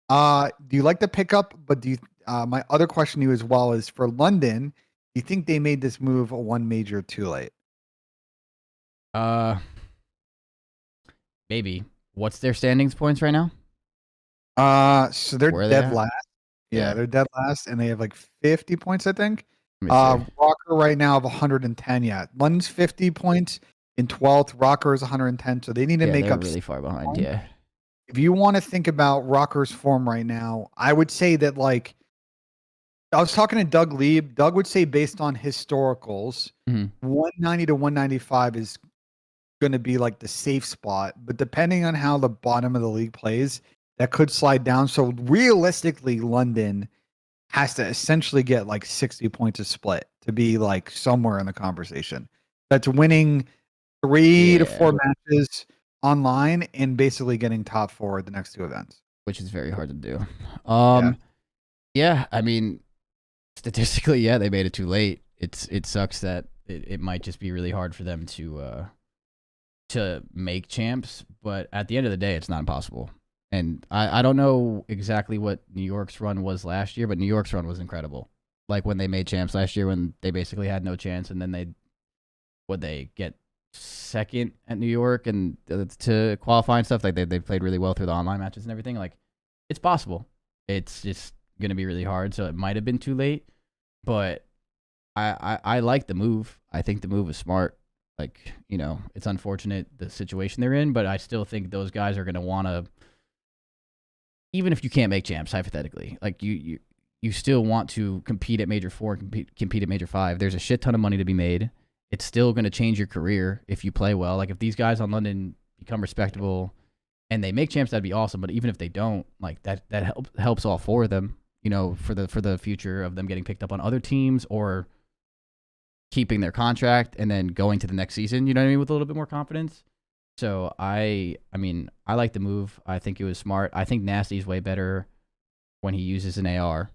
do you like the pickup? But do you? My other question to you as well is for London. Do you think they made this move one major too late? Maybe. What's their standings points right now? So they're dead last. Yeah, they're dead last, and they have like 50 points, I think. ROKKR right now have 110. Yeah, London's 50 points in 12th. ROKKR is 110, so they need to make up. Really far behind. Yeah. If you want to think about ROKKR's form right now, I would say that like I was talking to Doug Lieb. Doug would say based on historicals, 190 to 195 is going to be like the safe spot, but depending on how the bottom of the league plays, that could slide down. So realistically, London has to essentially get like 60 points a split to be like somewhere in the conversation. That's winning 3 to 4 matches online and basically getting top 4 at the next 2 events, which is very hard to do. Yeah, I mean, statistically, yeah, they made it too late. It sucks that it might just be really hard for them to make champs, but at the end of the day, it's not impossible. And I don't know exactly what New York's run was last year, but New York's run was incredible. Like when they made champs last year, when they basically had no chance, and then they get second at New York and to qualify and stuff. Like they played really well through the online matches and everything. Like it's possible. It's just gonna be really hard. So it might have been too late, but I like the move. I think the move was smart. Like, you know, it's unfortunate the situation they're in, but I still think those guys are gonna want to. Even if you can't make champs, hypothetically, like you still want to compete at Major 4, compete at Major 5. There's a shit ton of money to be made. It's still going to change your career if you play well. Like if these guys on London become respectable and they make champs, that'd be awesome. But even if they don't, like that helps all 4 of them. You know, for the future of them getting picked up on other teams or keeping their contract and then going to the next season. You know what I mean, with a little bit more confidence. So I mean, I like the move. I think it was smart. I think Nasty's way better when he uses an AR.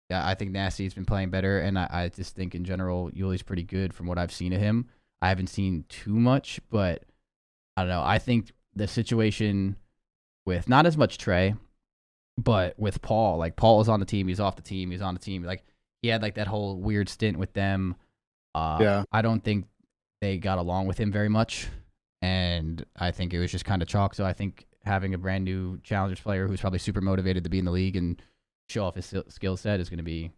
Yeah, I think Nasty's been playing better, and I just think in general, Yuli's pretty good from what I've seen of him. I haven't seen too much, but I don't know. I think the situation with not as much Trey, but with Paul, like Paul is on the team, he's off the team, he's on the team. Like he had like that whole weird stint with them. I don't think they got along with him very much. And I think it was just kind of chalk. So I think having a brand new challengers player who's probably super motivated to be in the league and show off his skill set is going to be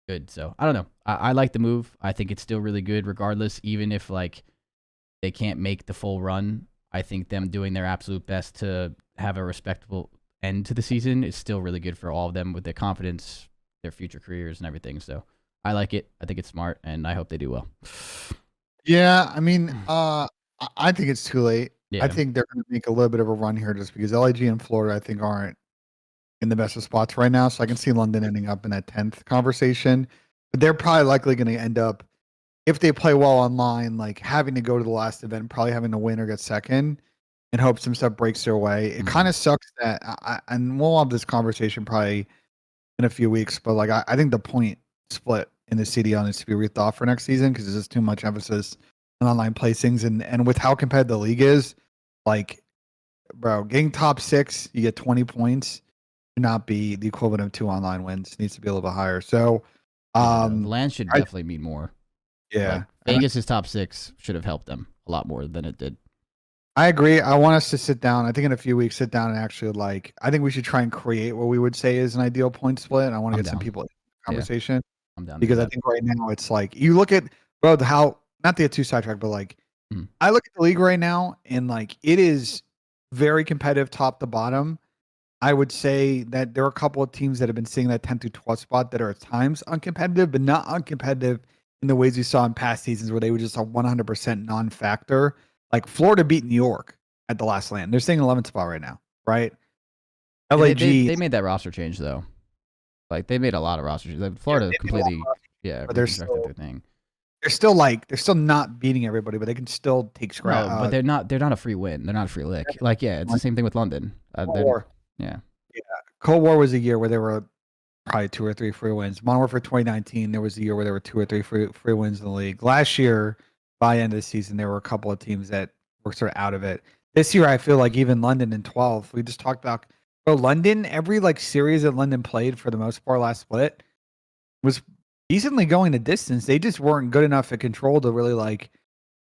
good. So I don't know. I like the move. I think it's still really good regardless, even if like they can't make the full run. I think them doing their absolute best to have a respectable end to the season is still really good for all of them with their confidence, their future careers and everything. So I like it. I think it's smart and I hope they do well. Yeah. I mean, I think it's too late. Yeah. I think they're going to make a little bit of a run here just because LIG and Florida, I think, aren't in the best of spots right now. So I can see London ending up in that 10th conversation. But they're probably likely going to end up, if they play well online, like having to go to the last event, probably having to win or get second and hope some stuff breaks their way. It kind of sucks that, and we'll have this conversation probably in a few weeks, but like I think the point split in the CDL needs to be rethought for next season because there's just too much emphasis on online placings, and with how competitive the league is, like, bro, getting top 6, you get 20 points, should not be the equivalent of 2 online wins. It needs to be a little bit higher. So, LAN should definitely mean more. Yeah, like, Vegas's top 6 should have helped them a lot more than it did. I agree. I want us to sit down. I think in a few weeks, sit down and actually like. I think we should try and create what we would say is an ideal point split. I want to get some people in the conversation. Yeah. I'm down because I think right now it's like you look at how not to get too sidetracked, but like I look at the league right now and like it is very competitive top to bottom. I would say that there are a couple of teams that have been seeing that 10 through 12 spot that are at times uncompetitive, but not uncompetitive in the ways we saw in past seasons where they were just a 100% non-factor. Like Florida beat New York at the last LAN. They're staying 11th spot right now, right? LAG. They made that roster change though. Like they made a lot of roster changes. Like, Florida completely, but they're still, their thing. they're still not beating everybody, but they can still take scrap. No, but they're not a free win. They're not a free lick. Like yeah, it's the same thing with London. Cold War. Yeah. Yeah, Cold War was a year where there were probably 2 or 3 free wins. Modern Warfare 2019, there was a year where there were 2 or 3 free wins in the league. Last year, by the end of the season, there were a couple of teams that were sort of out of it. This year, I feel like even London in 12, we just talked about. Bro, London, every like series that London played for the most part last split was decently going the distance. They just weren't good enough at control to really like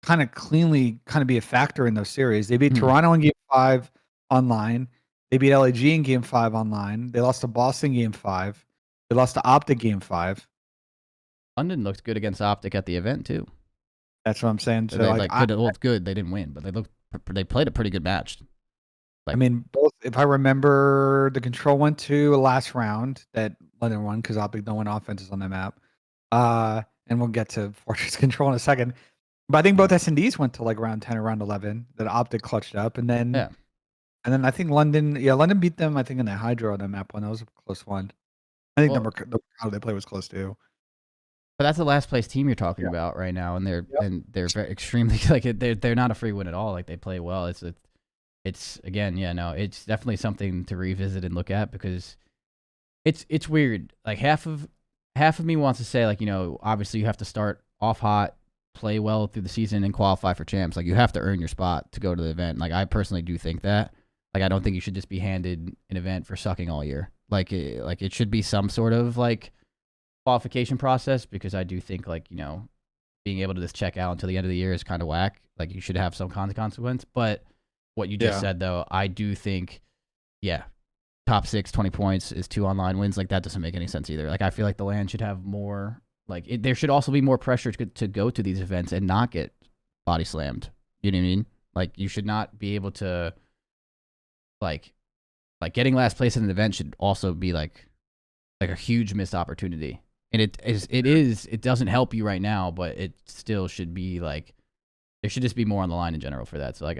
kind of cleanly kind of be a factor in those series. They beat Toronto in game 5 online. They beat LAG in game 5 online. They lost to Boston game 5. They lost to Optic game 5. London looked good against Optic at the event too. That's what I'm saying. So they it's good. They didn't win, but they played a pretty good match. I mean, both. If I remember, the control went to a last round that London won because Optic don't win offenses on the map. And we'll get to Fortress Control in a second. But I think both S&Ds went to like round 10 or round 11 that Optic clutched up, and then I think London beat them. I think in the Hydro on the map one. That was a close one. I think the how they play was close too. But that's the last place team you're talking about right now, and they're very extremely like they're not a free win at all. Like they play well. It's again, it's definitely something to revisit and look at because it's weird. Like half of me wants to say like obviously you have to start off hot, play well through the season, and qualify for champs. Like you have to earn your spot to go to the event. Like I personally do think that. Like I don't think you should just be handed an event for sucking all year. Like it should be some sort of like qualification process because I do think like being able to just check out until the end of the year is kind of whack. Like you should have some consequence. But what you just said though, I do think top 6 20 points is 2 online wins. Like that doesn't make any sense either. Like I feel like the LAN should have more. Like there should also be more pressure to go to these events and not get body slammed. You know what I mean? Like you should not be able to like getting last place in an event should also be like a huge missed opportunity. And it doesn't help you right now, but it still should be like there should just be more on the line in general for that. So like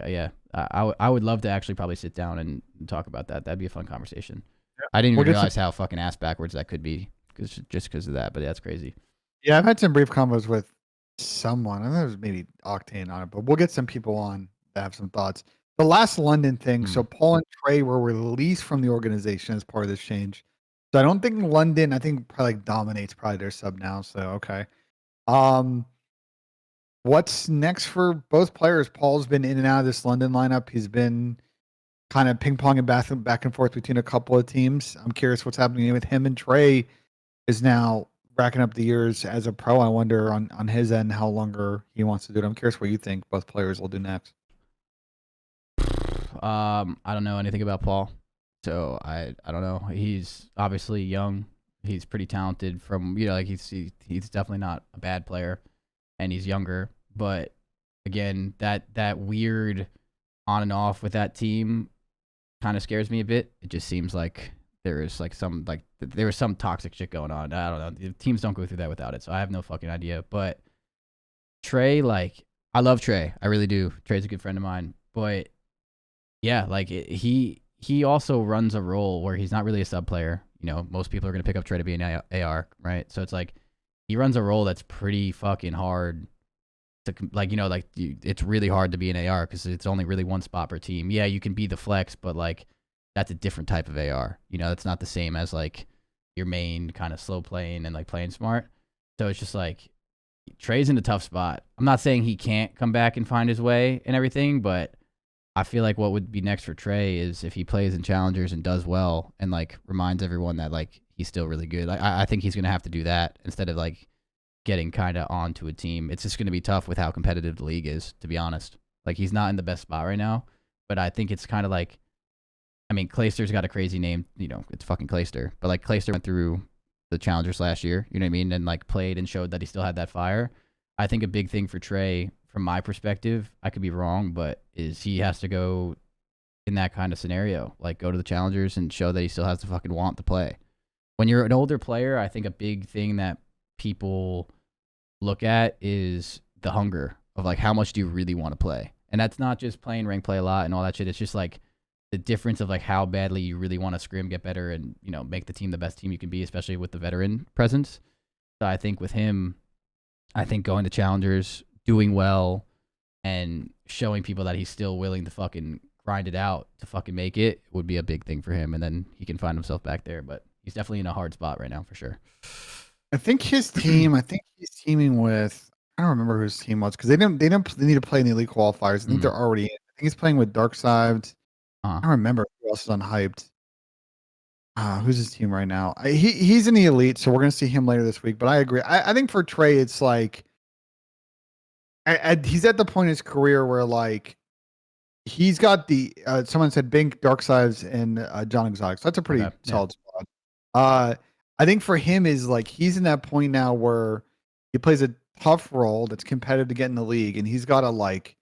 I would love to actually probably sit down and talk about that. That'd be a fun conversation. Yeah. I didn't even realize how fucking ass backwards that could be because of that, but that's crazy. Yeah, I've had some brief combos with someone. I think there's maybe Octane on it, but we'll get some people on that have some thoughts. The last London thing, so Paul and Trey were released from the organization as part of this change. So I don't think London, I think probably like dominates probably their sub now. So okay. What's next for both players? Paul's been in and out of this London lineup. He's been kind of ping-ponging back and forth between a couple of teams. I'm curious what's happening with him, and Trey is now racking up the years as a pro. I wonder on his end how longer he wants to do it. I'm curious what you think both players will do next. I don't know anything about Paul, so I don't know. He's obviously young. He's pretty talented. From like he's definitely not a bad player, and he's younger. But again, that weird on and off with that team kind of scares me a bit. It just seems like there is like there was some toxic shit going on. I don't know. Teams don't go through that without it, so I have no fucking idea. But Trey, like I love Trey, I really do. Trey's a good friend of mine, but yeah, like he also runs a role where he's not really a sub player. Most people are gonna pick up Trey to be an AR, right? So it's like he runs a role that's pretty fucking hard to it's really hard to be an AR because it's only really one spot per team. Yeah, you can be the flex, but like that's a different type of AR. It's not the same as like your main kind of slow playing and like playing smart. So it's just like Trey's in a tough spot. I'm not saying he can't come back and find his way and everything, but I feel like what would be next for Trey is if he plays in challengers and does well and like reminds everyone that like he's still really good. Like I think he's gonna have to do that instead of like getting kind of onto a team. It's just gonna be tough with how competitive the league is, to be honest. Like he's not in the best spot right now, but I think it's kind of like, I mean, Clayster's got a crazy name, it's fucking Clayster. But like Clayster went through the challengers last year, you know what I mean, and like played and showed that he still had that fire. I think a big thing for Trey, from my perspective, I could be wrong, but is he has to go in that kind of scenario, like go to the challengers and show that he still has the fucking want to play. When you're an older player, I think a big thing that people look at is the hunger of like how much do you really want to play, and that's not just playing rank play a lot and all that shit. It's just like the difference of like how badly you really want to scrim, get better, and make the team the best team you can be, especially with the veteran presence. So I think with him, I think going to challengers, doing well, and showing people that he's still willing to fucking grind it out to fucking make it would be a big thing for him, and then he can find himself back there. But he's definitely in a hard spot right now for sure. I think his team. I think he's teaming with. I don't remember who his team was because they need to play in the elite qualifiers. I think they're already in. I think he's playing with Darkside. I don't remember who else is unhyped. Who's his team right now? He's in the elite, so we're gonna see him later this week. But I agree. I think for Trey, it's like he's at the point in his career where like he's got the someone said Bink, Darksides, and John Exotic. So that's a pretty solid spot. I think for him is like he's in that point now where he plays a tough role that's competitive to get in the league, and he's got to like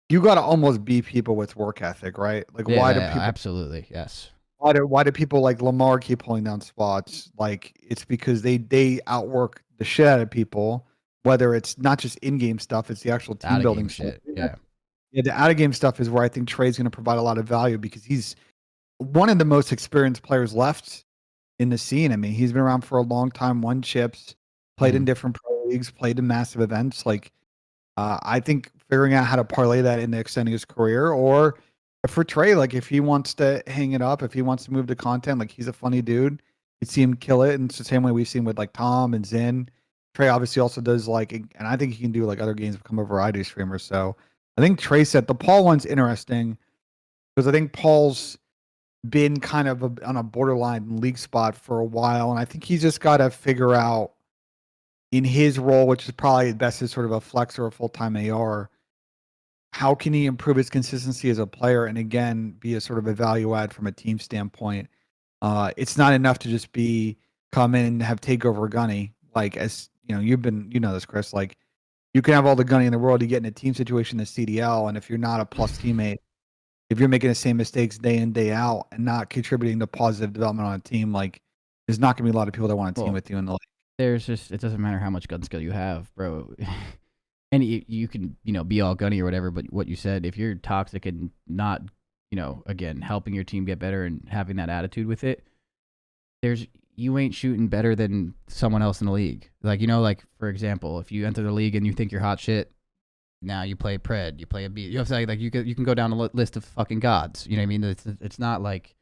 you got to almost beat people with work ethic, right? Like why do people absolutely yes. Why do people like Lamar keep pulling down spots? Like it's because they outwork the shit out of people. Whether it's not just in-game stuff, it's the actual team building shit. Stuff. Yeah. Yeah, the out-of-game stuff is where I think Trey's going to provide a lot of value because he's one of the most experienced players left in the scene. I mean, he's been around for a long time, won chips, played in different pro leagues, played in massive events. Like, I think figuring out how to parlay that into extending his career, or for Trey, like if he wants to hang it up, if he wants to move to content, like he's a funny dude, you'd see him kill it. And it's the same way we've seen with like Tom and Zin. Trey obviously also does like, and I think he can do like other games become a variety streamer. So I think Trey said the Paul one's interesting because I think Paul's been kind of on a borderline league spot for a while. And I think he's just got to figure out in his role, which is probably best as sort of a flex or a full-time AR, how can he improve his consistency as a player and again be a sort of a value add from a team standpoint? It's not enough to just be come in and have takeover gunny. Like as you know, you know this, Chris. Like you can have all the gunny in the world, you get in a team situation, the CDL, and if you're not a plus teammate, if you're making the same mistakes day in day out and not contributing to positive development on a team, like there's not gonna be a lot of people that want to team with you in the league. There's just it doesn't matter how much gun skill you have, bro. And you can, be all gunny or whatever, but what you said, if you're toxic and not, again, helping your team get better and having that attitude with it, you ain't shooting better than someone else in the league. Like, like for example, if you enter the league and you think you're hot shit, now you play Pred, you play a beat. You have to like you can go down a list of fucking gods. You know what I mean? It's not like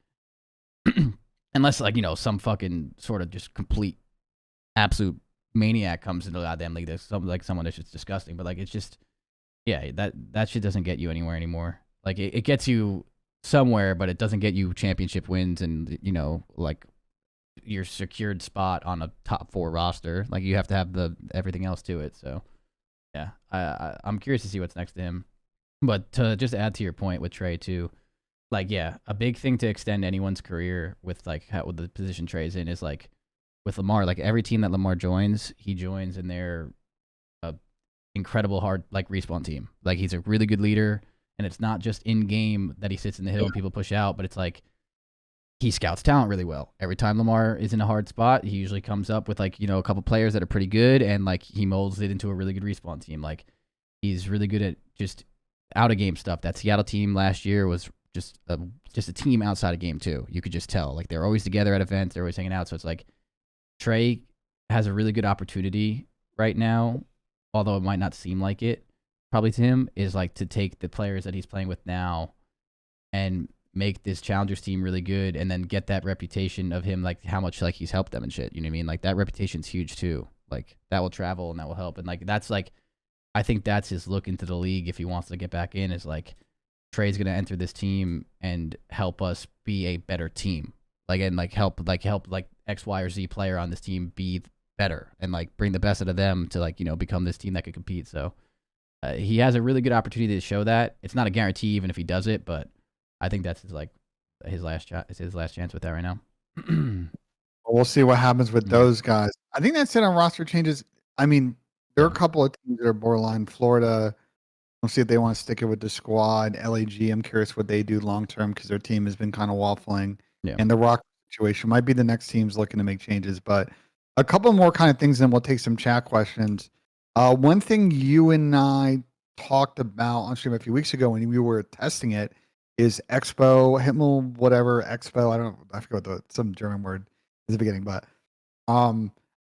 unless like, some fucking sort of just complete absolute maniac comes into the goddamn league. There's someone that's just disgusting, but like it's just that shit doesn't get you anywhere anymore. Like it gets you somewhere, but it doesn't get you championship wins and like your secured spot on a top 4 roster. Like you have to have everything else to it. So yeah, I'm curious to see what's next to him. But to just add to your point with Trey too, like a big thing to extend anyone's career with like with the position Trey's in is like with Lamar, like every team that Lamar joins, he joins in their incredible hard like respawn team. Like he's a really good leader, and it's not just in game that he sits in the hill and people push out, but it's like he scouts talent really well. Every time Lamar is in a hard spot, he usually comes up with like a couple players that are pretty good, and like he molds it into a really good respawn team. Like he's really good at just out of game stuff. That Seattle team last year was just a team outside of game too. You could just tell like they're always together at events, they're always hanging out. So it's like Trey has a really good opportunity right now, although it might not seem like it, probably to him, is like to take the players that he's playing with now and make this Challengers team really good and then get that reputation of him, like how much like he's helped them and shit. You know what I mean? Like that reputation's huge too. Like that will travel and that will help. And like that's like, I think that's his look into the league if he wants to get back in, is like Trey's going to enter this team and help us be a better team. Like, and like help X, Y, or Z player on this team be better and like bring the best out of them to like, become this team that could compete. So he has a really good opportunity to show that. It's not a guarantee even if he does it, but I think that's his last chance with that right now. We'll see what happens with those guys. I think that's it on roster changes. I mean, there are a couple of teams that are borderline. Florida, we'll see if they want to stick it with the squad. LAG, I'm curious what they do long term because their team has been kind of waffling. Yeah. And the Rock situation might be the next teams looking to make changes. But a couple more kind of things, and we'll take some chat questions. One thing you and I talked about on stream a few weeks ago when we were testing it is Expo, Himmel, whatever, Expo. I forgot what some German word is the beginning, but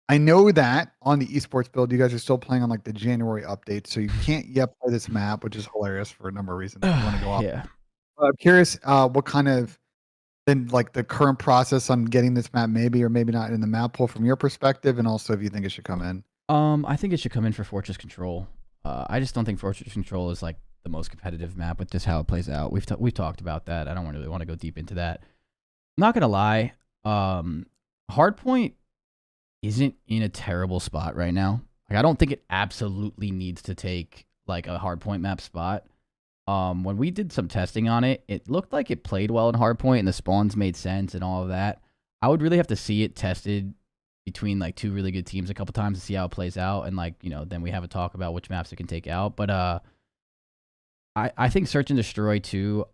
I know that on the esports build, you guys are still playing on like the January update, so you can't yet play this map, which is hilarious for a number of reasons. If you want to go off. Yeah. I'm curious, what kind of then like the current process on getting this map, maybe or maybe not in the map pool from your perspective, and also if you think it should come in. I think it should come in for Fortress Control. I just don't think Fortress Control is like the most competitive map with just how it plays out. We've talked about that. I don't really want to go deep into that. I'm not gonna lie. Hardpoint isn't in a terrible spot right now. Like I don't think it absolutely needs to take like a hardpoint map spot. When we did some testing on it, it looked like it played well in hardpoint and the spawns made sense and all of that. I would really have to see it tested between like two really good teams a couple times to see how it plays out, and like, you know, then we have a talk about which maps it can take out. But I think Search and Destroy too.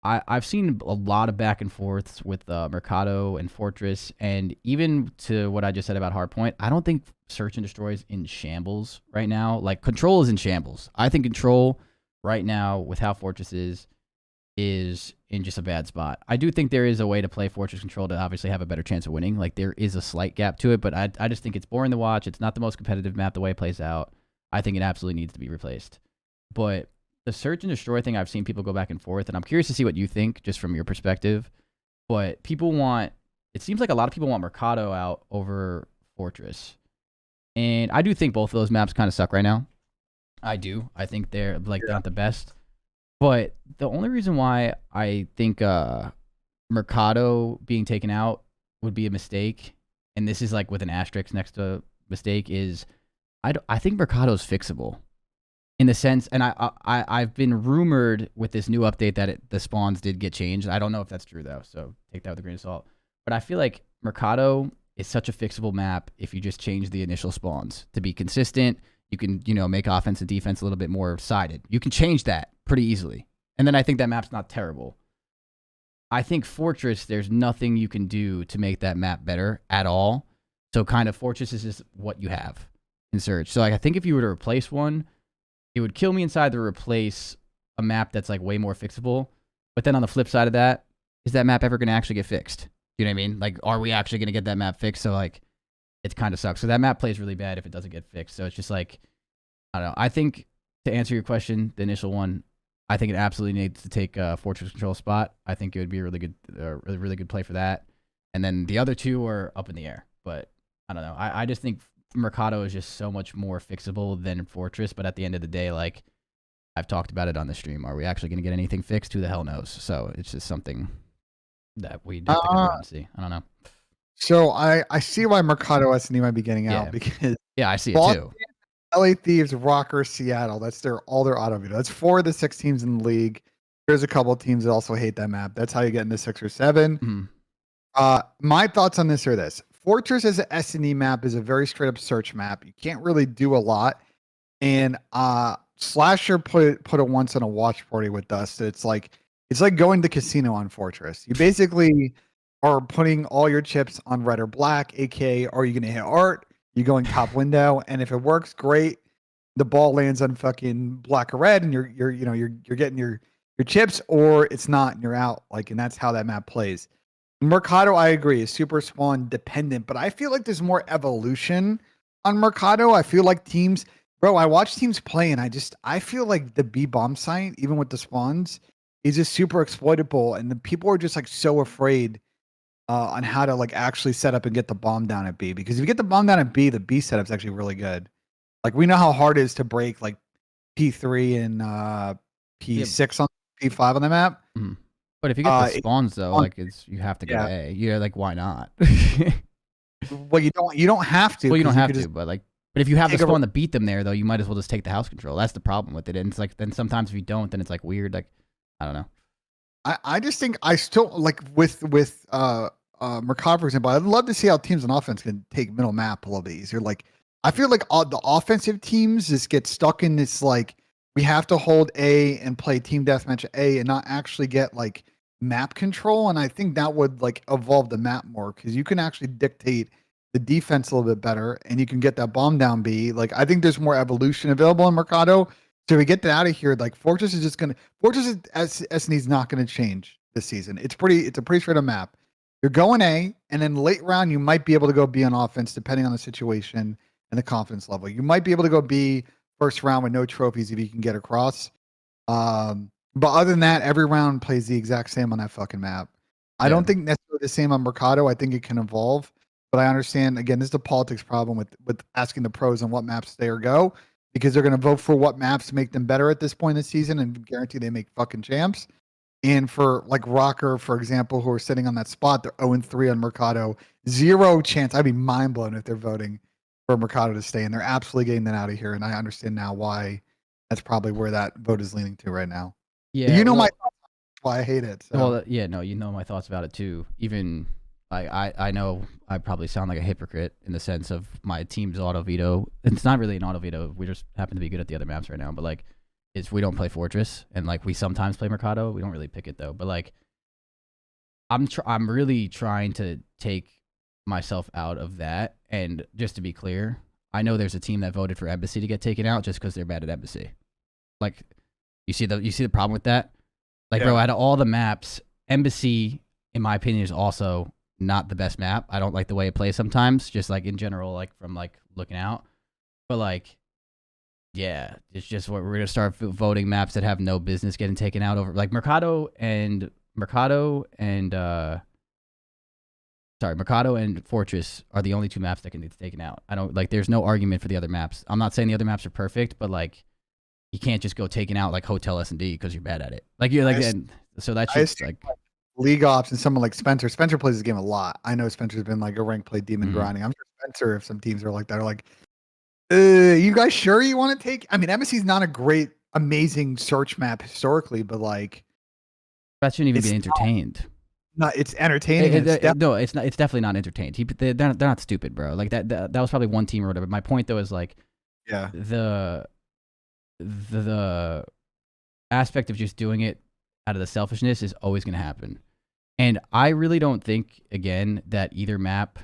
I've seen a lot of back and forths with Mercado and Fortress, and even to what I just said about Hardpoint, I don't think Search and Destroy is in shambles right now. Like Control is in shambles. I think Control right now with how Fortress is in just a bad spot. I do think there is a way to play Fortress Control to obviously have a better chance of winning. Like there is a slight gap to it, but I just think it's boring to watch. It's not the most competitive map the way it plays out. I think it absolutely needs to be replaced. But the Search and Destroy thing, I've seen people go back and forth, and I'm curious to see what you think just from your perspective. But it seems like a lot of people want Mercado out over Fortress. And I do think both of those maps kind of suck right now. I do. I think they're like not the best. But the only reason why I think Mercado being taken out would be a mistake, and this is like with an asterisk next to mistake, is I think Mercado's fixable. In the sense, and I've been rumored with this new update that the spawns did get changed. I don't know if that's true though, so take that with a grain of salt. But I feel like Mercado is such a fixable map if you just change the initial spawns to be consistent. You can, you know, make offense and defense a little bit more sided. You can change that pretty easily, and then I think that map's not terrible. I think Fortress, there's nothing you can do to make that map better at all. So kind of Fortress is just what you have in Surge. So like, I think if you were to replace one, it would kill me inside to replace a map that's like way more fixable. But then on the flip side of that, is that map ever going to actually get fixed? You know what I mean? Like, are we actually going to get that map fixed? So like, it kind of sucks. So that map plays really bad if it doesn't get fixed. So it's just like, I don't know. I think to answer your question, the initial one, I think it absolutely needs to take a Fortress Control spot. I think it would be a really good play for that. And then the other two are up in the air. But I don't know. I just think Mercado is just so much more fixable than Fortress, but at the end of the day, like I've talked about it on the stream, are we actually going to get anything fixed? Who the hell knows? So it's just something that we have to come out and see. I don't know. So I see why Mercado S&E might be getting out because I see it too. LA Thieves, ROKKR, Seattle. That's all their auto video. That's 4 of the 6 teams in the league. There's a couple of teams that also hate that map. That's how you get into 6 or 7. Mm-hmm. My thoughts on this are this. Fortress as an S&E map is a very straight up search map. You can't really do a lot. And Slasher put it once on a watch party with us. It's like going to casino on Fortress. You basically are putting all your chips on red or black, aka are you gonna hit art? You going top window, and if it works, great. The ball lands on fucking black or red, and you're getting your chips, or it's not, and you're out. Like, and that's how that map plays. Mercado, I agree, is super spawn dependent, but I feel like there's more evolution on Mercado. I feel like teams, bro, I watch teams play, and I feel like the B bomb site, even with the spawns, is just super exploitable, and the people are just like so afraid on how to like actually set up and get the bomb down at B, because if you get the bomb down at B, the B setup's actually really good. Like we know how hard it is to break like P3 and P6 on P5 on the map. Mm-hmm. But if you get the spawns though, like you have to go A. You're like, why not? Well, you don't have to. Well, you don't have to, but if you have the spawn to beat them there though, you might as well just take the house control. That's the problem with it. And it's like then sometimes if you don't, then it's like weird. Like I don't know. I just think I still like with Mercado, for example, I'd love to see how teams on offense can take middle map a little bit easier. Like I feel like all the offensive teams just get stuck in this like we have to hold A and play team deathmatch A and not actually get like map control. And I think that would like evolve the map more because you can actually dictate the defense a little bit better and you can get that bomb down B. Like I think there's more evolution available in Mercado. So we get that out of here. Like Fortress is S&E is not going to change this season. It's a pretty straight up map. You're going A, and then late round you might be able to go B on offense depending on the situation and the confidence level. You might be able to go B first round with no trophies if you can get across. But other than that, every round plays the exact same on that fucking map. I don't think necessarily the same on Mercado. I think it can evolve, but I understand again this is the politics problem with asking the pros on what maps stay or go because they're going to vote for what maps make them better at this point in the season and guarantee they make fucking champs. And for like ROKKR, for example, who are sitting on that spot, they're 0-3 on Mercado. Zero chance. I'd be mind blown if they're voting for Mercado to stay, and they're absolutely getting that out of here. And I understand now why that's probably where that vote is leaning to right now. Yeah, You know my thoughts on why I hate it. So. well, yeah, no, you know my thoughts about it too. Even I know I probably sound like a hypocrite in the sense of my team's auto veto. It's not really an auto veto. We just happen to be good at the other maps right now. But like, is we don't play Fortress, and like we sometimes play Mercado. We don't really pick it though. But like, I'm really trying to take myself out of that. And just to be clear, I know there's a team that voted for Embassy to get taken out just because they're bad at Embassy. Like, you see the problem with that? Like, bro, out of all the maps, Embassy, in my opinion, is also not the best map. I don't like the way it plays sometimes, just like in general, like from like looking out. But like, yeah, it's just what we're gonna start voting maps that have no business getting taken out over like Mercado and Fortress are the only two maps that can get taken out. I don't like. There's no argument for the other maps. I'm not saying the other maps are perfect, but like, you can't just go taking out like Hotel S&D because you're bad at it. Like you're like, so that's just like League Ops and someone like Spencer. Spencer plays this game a lot. I know Spencer's been like a rank play demon grinding. I'm sure Spencer, if some teams are like that, are like, you guys sure you want to take? I mean, Embassy's not a great, amazing search map historically, but like, that shouldn't even be entertained. It's entertaining. No, it's not. It's definitely not entertained. They're not stupid, bro. Like that was probably one team or whatever. My point though is like, yeah, the aspect of just doing it out of the selfishness is always going to happen. And I really don't think, again, that either map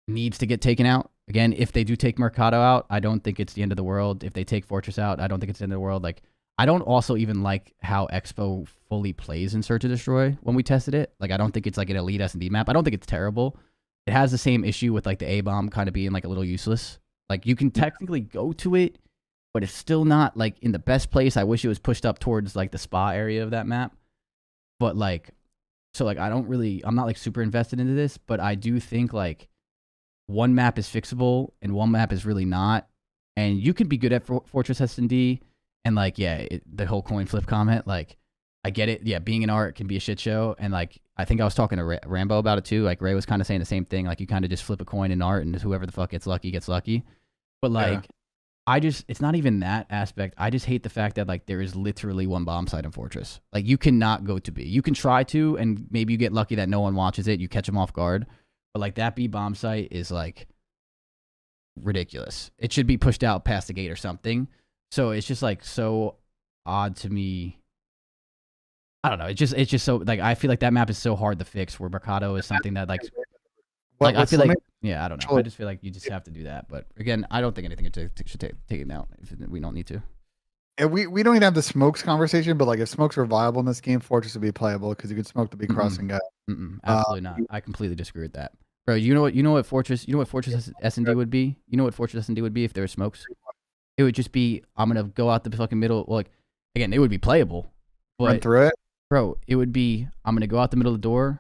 needs to get taken out. Again, if they do take Mercado out, I don't think it's the end of the world. If they take Fortress out, I don't think it's the end of the world. Like, I don't also even like how Expo fully plays in Search and Destroy when we tested it. Like, I don't think it's like an elite S&D map. I don't think it's terrible. It has the same issue with like the A-bomb kind of being like a little useless. Like, you can technically go to it, but it's still not like in the best place. I wish it was pushed up towards like the spa area of that map. But like, so like, I'm not like super invested into this, but I do think like one map is fixable and one map is really not. And you could be good at Fortress S&D and like, yeah, the whole coin flip comment, like, I get it. Yeah, being an art can be a shit show. And like, I think I was talking to Rambo about it too. Like, Ray was kind of saying the same thing. Like, you kind of just flip a coin in art and whoever the fuck gets lucky gets lucky. But like, it's not even that aspect. I just hate the fact that like there is literally one bomb site in Fortress. Like, you cannot go to B. You can try to, and maybe you get lucky that no one watches it. You catch them off guard. But like that B bomb site is like ridiculous. It should be pushed out past the gate or something. So it's just like so odd to me. I don't know. It's just so like I feel like that map is so hard to fix. Where Mercado is something that like I feel like I don't know. I just feel like you just have to do that. But again, I don't think anything should take it out if we don't need to. And we don't even have the smokes conversation, but like if smokes were viable in this game, Fortress would be playable because you could smoke the B cross and go. Absolutely not. I completely disagree with that, bro. You know what Fortress S&D would be? You know what Fortress S&D would be if there were smokes? It would just be I'm gonna go out the fucking middle. Well, like again, it would be playable, but run through it. Bro, it would be, I'm going to go out the middle of the door,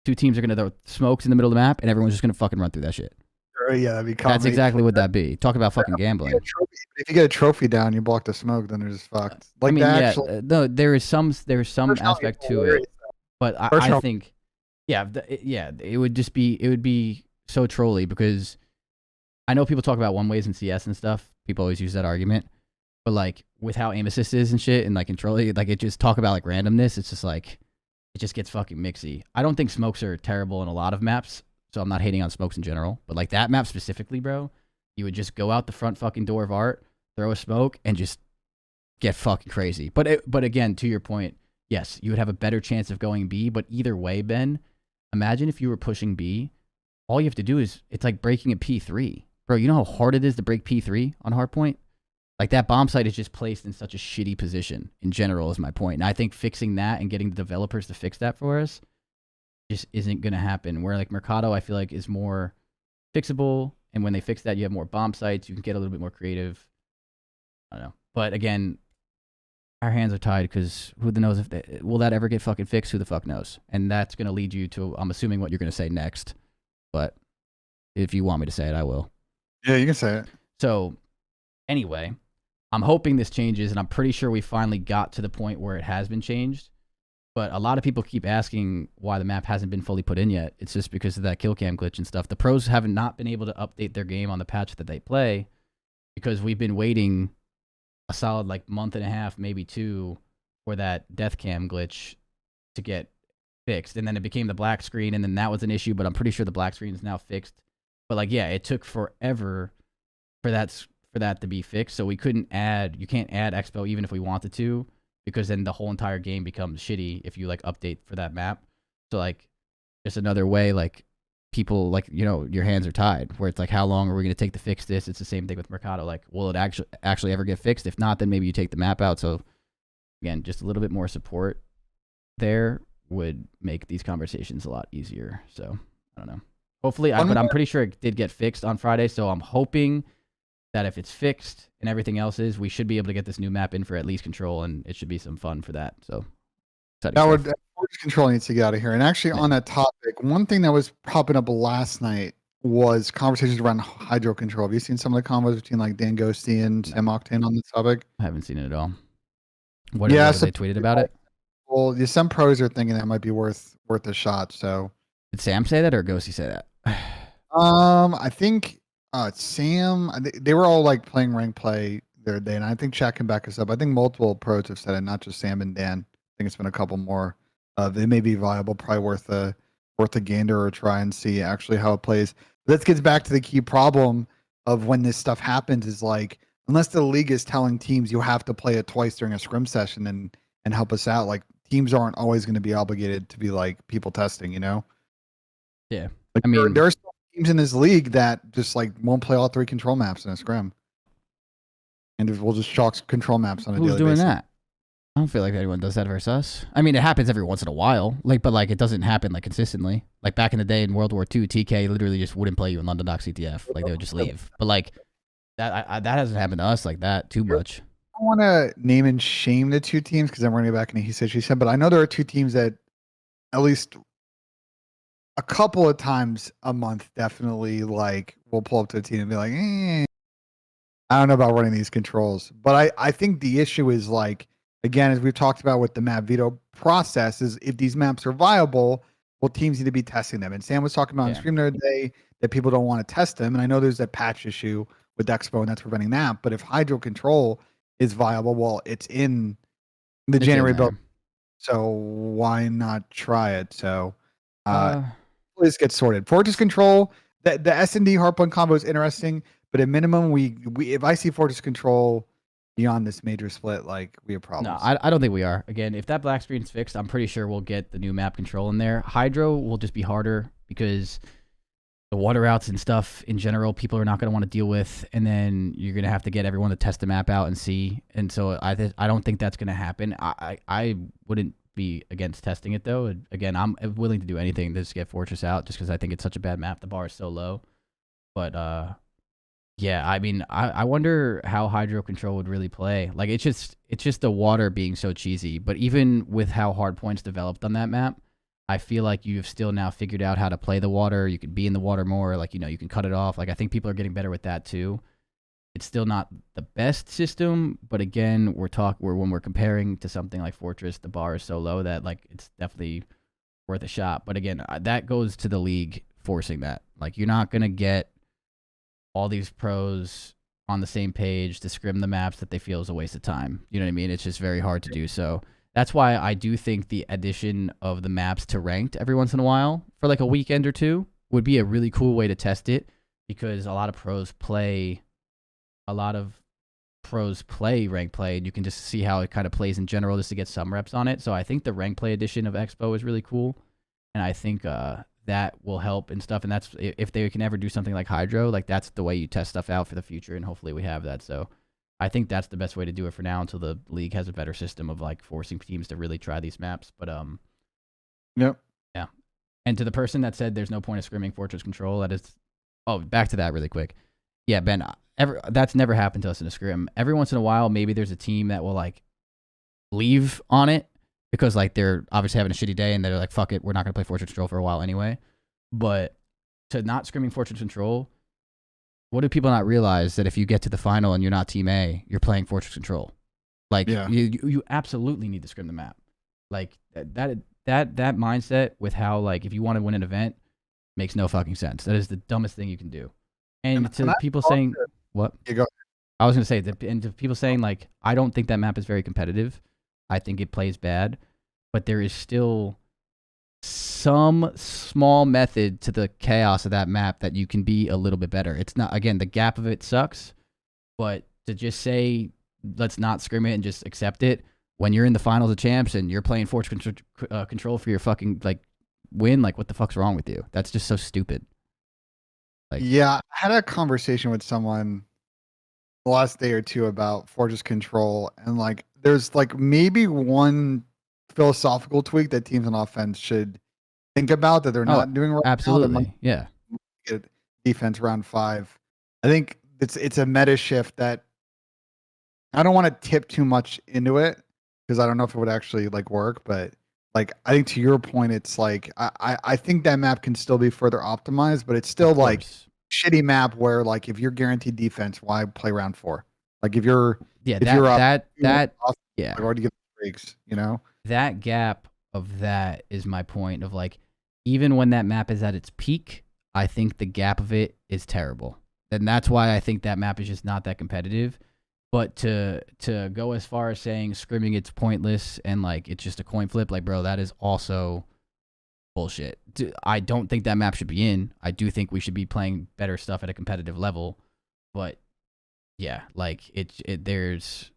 two teams are going to throw smokes in the middle of the map, and everyone's just going to fucking run through that shit. Yeah, that'd be comedy. That's exactly what that'd be. Talk about fucking gambling. If you get a trophy down, you block the smoke, then they're just fucked. Like, I mean, no, there is some aspect to it, but I think, it would be so trolly because I know people talk about one ways in CS and stuff. People always use that argument. But like with how aim assist is and shit and like control, like it just talk about like randomness. It's just like, it just gets fucking mixy. I don't think smokes are terrible in a lot of maps. So I'm not hating on smokes in general. But like that map specifically, bro, you would just go out the front fucking door of art, throw a smoke and just get fucking crazy. But again, to your point, yes, you would have a better chance of going B. But either way, Ben, imagine if you were pushing B. All you have to do is, it's like breaking a P3. Bro, you know how hard it is to break P3 on hardpoint? Like, that bomb site is just placed in such a shitty position in general is my point. And I think fixing that and getting the developers to fix that for us just isn't going to happen. Where like Mercado, I feel like is more fixable. And when they fix that, you have more bomb sites. You can get a little bit more creative. I don't know. But again, our hands are tied because who the knows if will that ever get fucking fixed? Who the fuck knows? And that's going to lead you to, I'm assuming, what you're going to say next. But if you want me to say it, I will. Yeah, you can say it. So anyway, I'm hoping this changes, and I'm pretty sure we finally got to the point where it has been changed. But a lot of people keep asking why the map hasn't been fully put in yet. It's just because of that kill cam glitch and stuff. The pros have not been able to update their game on the patch that they play because we've been waiting a solid like month and a half, maybe 2, for that death cam glitch to get fixed. And then it became the black screen, and then that was an issue, but I'm pretty sure the black screen is now fixed. But like, yeah, it took forever for that to be fixed. So we couldn't add, you can't add Expo even if we wanted to, because then the whole entire game becomes shitty if you like update for that map. So like, just another way, like people like, you know, your hands are tied where it's like, how long are we going to take to fix this? It's the same thing with Mercado. Like, will it actually ever get fixed? If not, then maybe you take the map out. So again, just a little bit more support there would make these conversations a lot easier. So I don't know. Hopefully, but I'm pretty sure it did get fixed on Friday. So I'm hoping that if it's fixed and everything else is, we should be able to get this new map in for at least control, and it should be some fun for that. So that would Fortress Control needs to get out of here. And actually, on that topic, one thing that was popping up last night was conversations around hydro control. Have you seen some of the convos between like Dan Ghosty and Sam Octane on this topic? I haven't seen it at all. What have they tweeted about it? Well, some pros are thinking that might be worth a shot. So did Sam say that or Ghosty say that? I think Sam. They were all like playing rank play the other day, and I think chat can back us up. I think multiple pros have said it, not just Sam and Dan. I think it's been a couple more. They may be viable, probably worth a gander or try and see actually how it plays. This gets back to the key problem of when this stuff happens is like, unless the league is telling teams you have to play it twice during a scrim session and help us out, like teams aren't always going to be obligated to be like people testing, you know? Yeah. Like, I mean, there are some teams in this league that just like won't play all 3 control maps in a scrim. And we'll just chalk control maps on a daily basis. Who's doing that? I don't feel like anyone does that versus us. I mean, it happens every once in a while, like, but like it doesn't happen like consistently. Like back in the day in World War II, TK literally just wouldn't play you in London Dock CTF. Like they would just leave. But like that hasn't happened to us like that too much. I don't want to name and shame the 2 teams because I'm running back into he said she said, but I know there are 2 teams that at least a couple of times a month definitely like will pull up to a team and be like, I don't know about running these controls. But I think the issue is like, again, as we've talked about with the map veto process, is if these maps are viable, well, teams need to be testing them. And Sam was talking about on stream the other day that people don't want to test them. And I know there's a patch issue with Expo, and that's preventing that. But if hydro control is viable, well, it's in the January build. So why not try it? So let's get sorted. Fortress control, the S&D hardpoint combo is interesting, but at minimum, we if I see Fortress control beyond this major split, like we have problems. No, I don't think we are. Again, if that black screen's fixed, I'm pretty sure we'll get the new map control in there. Hydro will just be harder because the water routes and stuff in general, people are not going to want to deal with, and then you're going to have to get everyone to test the map out and see. And so I don't think that's going to happen. I wouldn't be against testing it though. Again, I'm willing to do anything to just get Fortress out, just because I think it's such a bad map. The bar is so low. But yeah, I mean, I wonder how hydro control would really play. Like it's just the water being so cheesy. But even with how hard points developed on that map, I feel like you've still now figured out how to play the water. You can be in the water more. Like, you know, you can cut it off. Like I think people are getting better with that too. It's still not the best system, but again, when we're comparing to something like Fortress, the bar is so low that like it's definitely worth a shot. But again, that goes to the league forcing that. Like you're not gonna get all these pros on the same page to scrim the maps that they feel is a waste of time. You know what I mean? It's just very hard to do. So that's why I do think the addition of the maps to ranked every once in a while for like a weekend or 2 would be a really cool way to test it, because a lot of pros play rank play, and you can just see how it kind of plays in general just to get some reps on it. So I think the rank play edition of Expo is really cool, and I think that will help and stuff. And that's if they can ever do something like hydro, like that's the way you test stuff out for the future, and hopefully we have that. So I think that's the best way to do it for now until the league has a better system of like forcing teams to really try these maps. But yep. Yeah. And to the person that said there's no point of scrimming Fortress Control, that is, oh, back to that really quick. Yeah, Ben, that's never happened to us in a scrim. Every once in a while, maybe there's a team that will like leave on it because like they're obviously having a shitty day and they're like, fuck it, we're not going to play Fortress Control for a while anyway. But to not scrimming Fortress Control, what do people not realize that if you get to the final and you're not Team A, you're playing Fortress Control? Like, you absolutely need to scrim the map. Like, that mindset with how, like, if you want to win an event makes no fucking sense. That is the dumbest thing you can do. And to people saying, what? You go. I was going to say, and to people saying, like, I don't think that map is very competitive. I think it plays bad. But there is still some small method to the chaos of that map that you can be a little bit better. It's not, again, the gap of it sucks, but to just say, let's not scrim it and just accept it when you're in the finals of champs and you're playing Fortress Control for your fucking, like, win, like, what the fuck's wrong with you? That's just so stupid. Like, yeah, I had a conversation with someone the last day or two about Fortress Control, and like there's like maybe one philosophical tweak that teams on offense should think about that they're not doing right absolutely. Now. Get defense round 5. I think it's a meta shift that I don't want to tip too much into it because I don't know if it would actually like work, but like I think to your point, it's like I think that map can still be further optimized, but it's still like shitty map where like if you're guaranteed defense, why play round 4? Like if you're I've already given breaks, you know? That gap of that is my point of like, even when that map is at its peak, I think the gap of it is terrible. And that's why I think that map is just not that competitive. But to go as far as saying scrimming it's pointless and like it's just a coin flip, like bro, that is also bullshit. I don't think that map should be in. I do think we should be playing better stuff at a competitive level. But yeah, like there's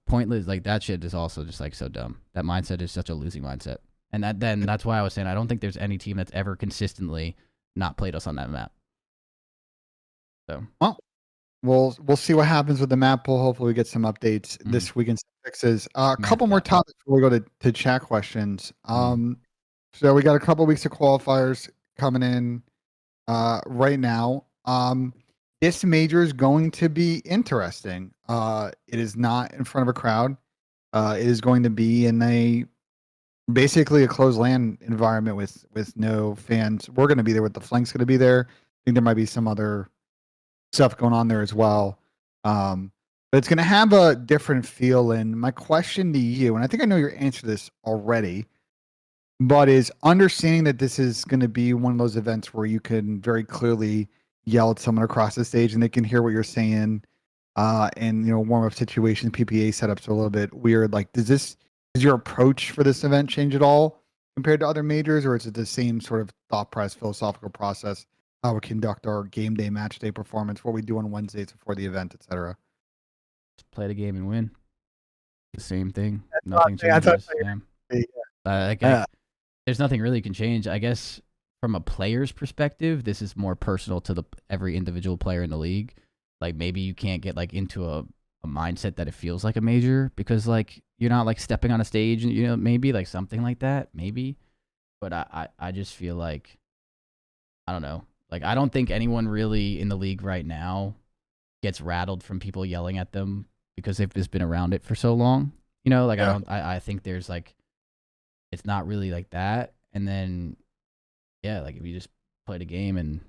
pointless, like that shit is also just like so dumb. That mindset is such a losing mindset. And that's why I was saying I don't think there's any team that's ever consistently not played us on that map. So well, we'll see what happens with the map pool. Hopefully we get some updates this week and some fixes. A couple more topics before we go to chat questions. So we got a couple weeks of qualifiers coming in right now. This major is going to be interesting. It is not in front of a crowd. It is going to be in basically a closed LAN environment with no fans. We're going to be there with the flank's going to be there. I think there might be some other stuff going on there as well. But it's going to have a different feel. And my question to you, and I think I know your answer to this already, but is understanding that this is going to be one of those events where you can very clearly yell at someone across the stage and they can hear what you're saying. And warm up situations, PPA setups are a little bit weird. Like, does your approach for this event change at all compared to other majors, or is it the same sort of thought process, philosophical process, how we conduct our game day, match day performance, what we do on Wednesdays before the event, etc.? Just play the game and win. The same thing. Nothing changes. There's nothing really can change. I guess from a player's perspective, this is more personal to every individual player in the league. Like maybe you can't get like into a mindset that it feels like a major because like you're not like stepping on a stage and maybe like something like that, maybe. But I just feel like I don't know. Like I don't think anyone really in the league right now gets rattled from people yelling at them because they've just been around it for so long. I think there's like it's not really like that. And then like if you just play the game and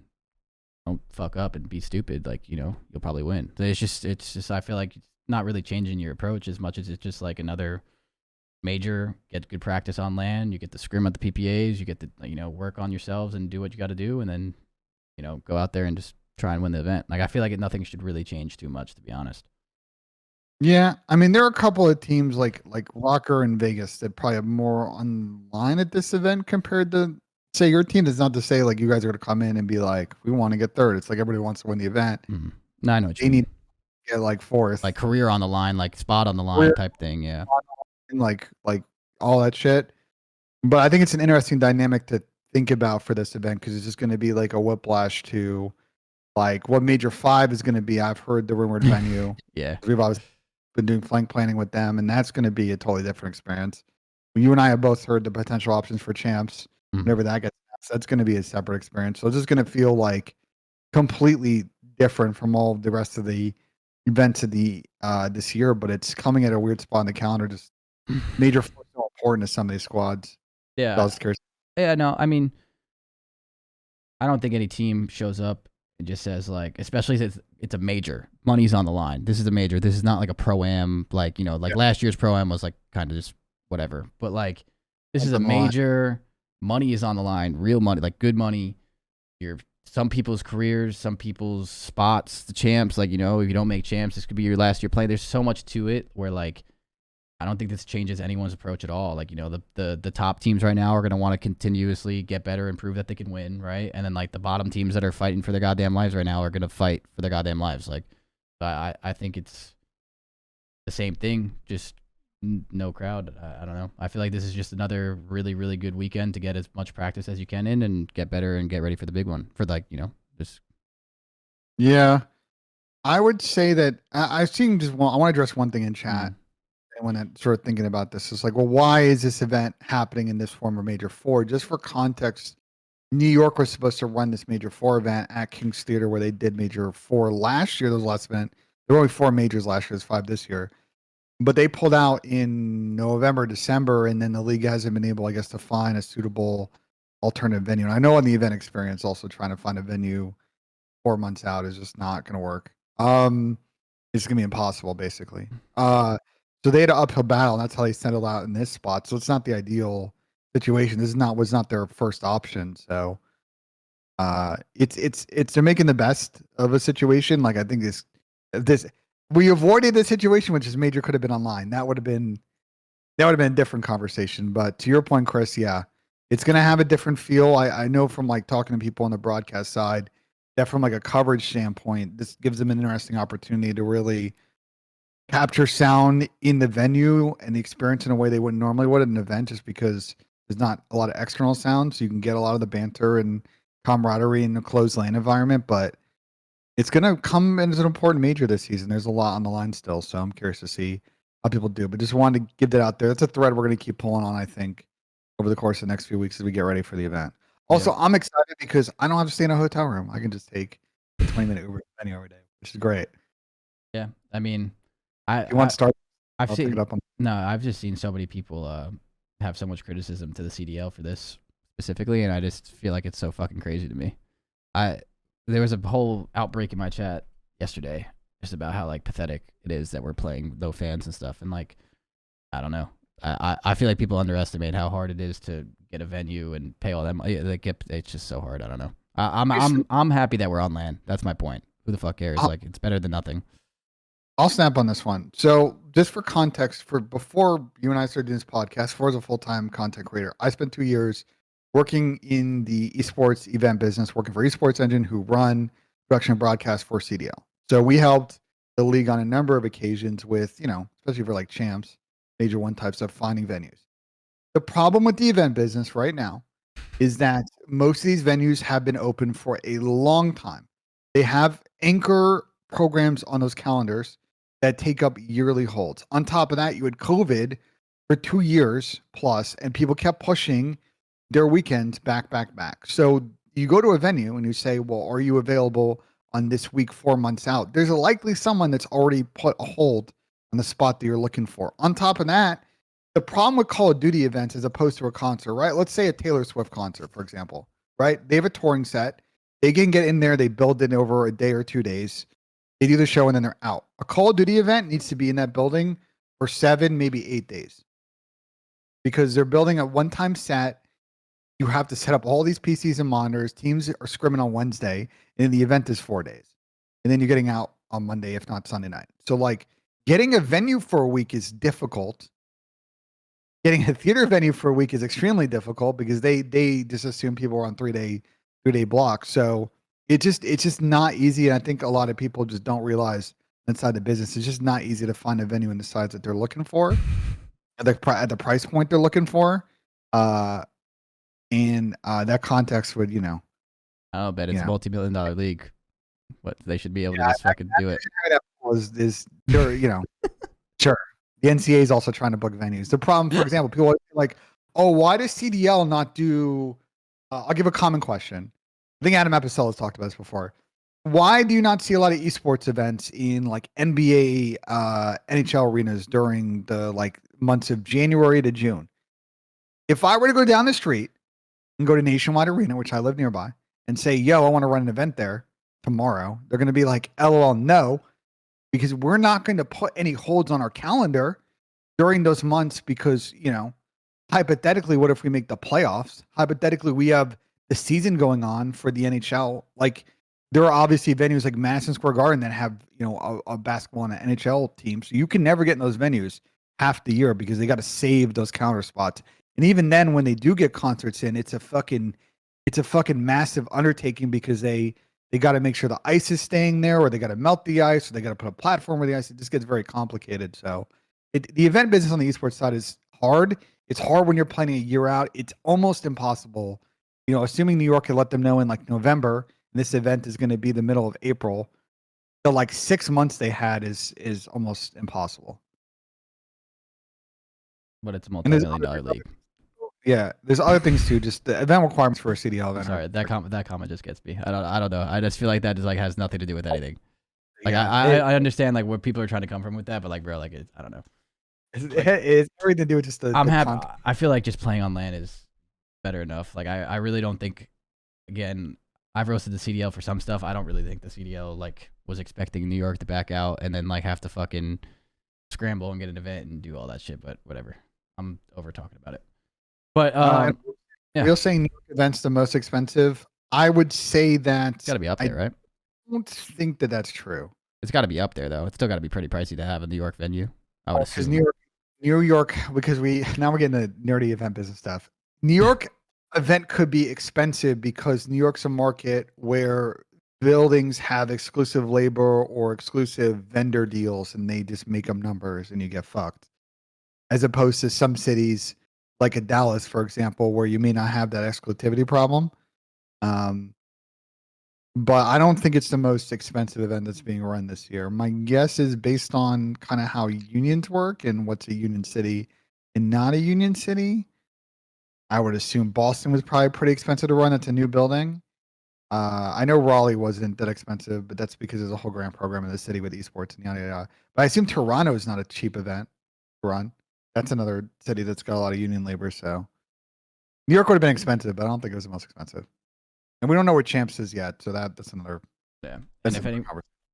don't fuck up and be stupid, like you'll probably win. So it's just I feel like it's not really changing your approach as much as it's just like another major. Get good practice on LAN, you get to scrim at the PPAs, you get to work on yourselves and do what you got to do, and then go out there and just try and win the event. Like I feel like nothing should really change too much, to be honest. Yeah, I mean there are a couple of teams like ROKKR and Vegas that probably have more online at this event compared to say your team. That's not to say like you guys are going to come in and be like, we want to get third. It's like everybody wants to win the event. Mm-hmm. No, I know what you mean. Need to get like fourth, like career on the line, like spot on the line type thing. Yeah, like all that shit. But I think it's an interesting dynamic to think about for this event because it's just going to be like a whiplash to like what Major 5 is going to be. I've heard the rumored venue. Yeah, we've obviously been doing flank planning with them, and that's going to be a totally different experience. You and I have both heard the potential options for champs whenever that gets That's going to be a separate experience. So it's just going to feel like completely different from all the rest of the events of the this year. But it's coming at a weird spot in the calendar. Just major four so important to some of these squads. So I Yeah. was curious. Yeah, no, I mean, I don't think any team shows up and just says like, especially if it's a major, money's on the line. This is a major. This is not like a pro-am, like, you know, like last year's pro-am was like kind of just whatever. But like, this is a major, money is on the line, real money, like good money. Some people's careers, some people's spots, the champs, like, you know, if you don't make champs, this could be your last year play. There's so much to it where like, I don't think this changes anyone's approach at all. Like, you know, the top teams right now are going to want to continuously get better and prove that they can win, right? And then like the bottom teams that are fighting for their goddamn lives right now are going to fight for their goddamn lives. Like, I think it's the same thing, just no crowd. I don't know. I feel like this is just another really, really good weekend to get as much practice as you can in and get better and get ready for the big one. For like, you know, just. Yeah, I would say that I've seen just one. I want to address one thing in chat. When I started thinking about this, it's like, well, why is this event happening in this former Major Four? Just for context, New York was supposed to run this Major Four event at King's Theater where they did Major Four last year. There was the last event. There were only 4 majors last year. There's 5 this year. But they pulled out in November, December, and then the league hasn't been able, I guess, to find a suitable alternative venue. And I know on the event experience, also trying to find a venue 4 months out is just not going to work. It's going to be impossible, basically. So they had an uphill battle, and that's how they settled out in this spot. So it's not the ideal situation. This was not their first option. So it's they're making the best of a situation. Like I think this we avoided the situation which is major could have been online. That would have been a different conversation. But to your point, Chris, yeah, it's gonna have a different feel. I know from like talking to people on the broadcast side that from like a coverage standpoint, this gives them an interesting opportunity to really capture sound in the venue and the experience in a way they wouldn't normally would at an event, just because there's not a lot of external sound, so you can get a lot of the banter and camaraderie in a closed lane environment. But it's gonna come as an important major this season. There's a lot on the line still, so I'm curious to see how people do. But just wanted to give that out there. That's a thread we're gonna keep pulling on, I think, over the course of the next few weeks as we get ready for the event. Also, I'm excited because I don't have to stay in a hotel room. I can just take a 20-minute Uber venue every day, which is great. Yeah, I mean, you want to start? I've just seen so many people have so much criticism to the CDL for this specifically, and I just feel like it's so fucking crazy to me. There was a whole outbreak in my chat yesterday just about how like pathetic it is that we're playing no fans and stuff, and like I don't know. I feel like people underestimate how hard it is to get a venue and pay all that money. It's just so hard. I don't know. I'm happy that we're on land. That's my point. Who the fuck cares? Like it's better than nothing. I'll snap on this one. So just for context, before you and I started doing this podcast, as a full-time content creator, I spent 2 years working in the esports event business, working for Esports Engine, who run production and broadcast for CDL. So we helped the league on a number of occasions with, especially for like champs, Major 1 type stuff, finding venues. The problem with the event business right now is that most of these venues have been open for a long time. They have anchor programs on those calendars that take up yearly holds. On top of that, you had COVID for 2 years plus, and people kept pushing their weekends back. So you go to a venue and you say, well, are you available on this week 4 months out? There's likely someone that's already put a hold on the spot that you're looking for. On top of that, the problem with Call of Duty events as opposed to a concert, right? Let's say a Taylor Swift concert, for example, right? They have a touring set. They can get in there. They build it over a day or 2 days. They do the show and then they're out. A Call of Duty event needs to be in that building for 7, maybe 8 days, because they're building a one-time set. You have to set up all these PCs and monitors. Teams are scrimming on Wednesday, and the event is 4 days. And then you're getting out on Monday, if not Sunday night. So like getting a venue for a week is difficult. Getting a theater venue for a week is extremely difficult because they just assume people are on 3-day blocks. So it's just not easy. And I think a lot of people just don't realize inside the business, it's just not easy to find a venue in the size that they're looking for at the price point they're looking for. And that context would, I'll bet it's a multi-million-dollar league. What they should be able to just fucking do it. Sure. The NCAA is also trying to book venues. The problem, for example, people are like, oh, why does CDL not do I'll give a common question. I think Adam Apicella has talked about this before. Why do you not see a lot of esports events in like NBA, NHL arenas during the like months of January to June? If I were to go down the street and go to Nationwide Arena, which I live nearby, and say, "Yo, I want to run an event there tomorrow," they're going to be like, "LOL, no," because we're not going to put any holds on our calendar during those months because, hypothetically, what if we make the playoffs? Hypothetically, we have the season going on for the NHL. Like, there are obviously venues like Madison Square Garden that have, a basketball and an NHL team. So you can never get in those venues half the year because they got to save those counter spots. And even then, when they do get concerts in, it's a fucking massive undertaking because they got to make sure the ice is staying there, or they got to melt the ice, or they got to put a platform where the ice. It just gets very complicated. So, the event business on the esports side is hard. It's hard when you're planning a year out. It's almost impossible. Assuming New York could let them know in like November, and this event is going to be the middle of April, the like 6 months they had is almost impossible. But it's a multi-million-dollar league. Yeah, there's other things too. Just the event requirements for a CDL event. Sorry, that comment just gets me. I don't know. I just feel like that just like has nothing to do with anything. Like I understand like where people are trying to come from with that, but like bro, like I don't know. It's everything to do with just the. I'm happy. I feel like just playing on LAN is better enough. Like I really don't think. Again, I've roasted the CDL for some stuff. I don't really think the CDL like was expecting New York to back out and then like have to fucking scramble and get an event and do all that shit. But whatever. I'm over talking about it. But yeah. You're saying New York event's the most expensive. I would say that it's got to be up there, right? I don't think that that's true. It's got to be up there though. It's still got to be pretty pricey to have a New York venue. I would assume. New York, because now we're getting the nerdy event business stuff. New York event could be expensive because New York's a market where buildings have exclusive labor or exclusive vendor deals, and they just make them numbers, and you get fucked. As opposed to some cities like a Dallas, for example, where you may not have that exclusivity problem. But I don't think it's the most expensive event that's being run this year. My guess is based on kind of how unions work and what's a union city and not a union city. I would assume Boston was probably pretty expensive to run. It's a new building. I know Raleigh wasn't that expensive, but that's because there's a whole grant program in the city with esports and yada yada. But I assume Toronto is not a cheap event to run. That's another city that's got a lot of union labor. So New York would have been expensive, but I don't think it was the most expensive. And we don't know where Champs is yet, so that's another. Yeah. And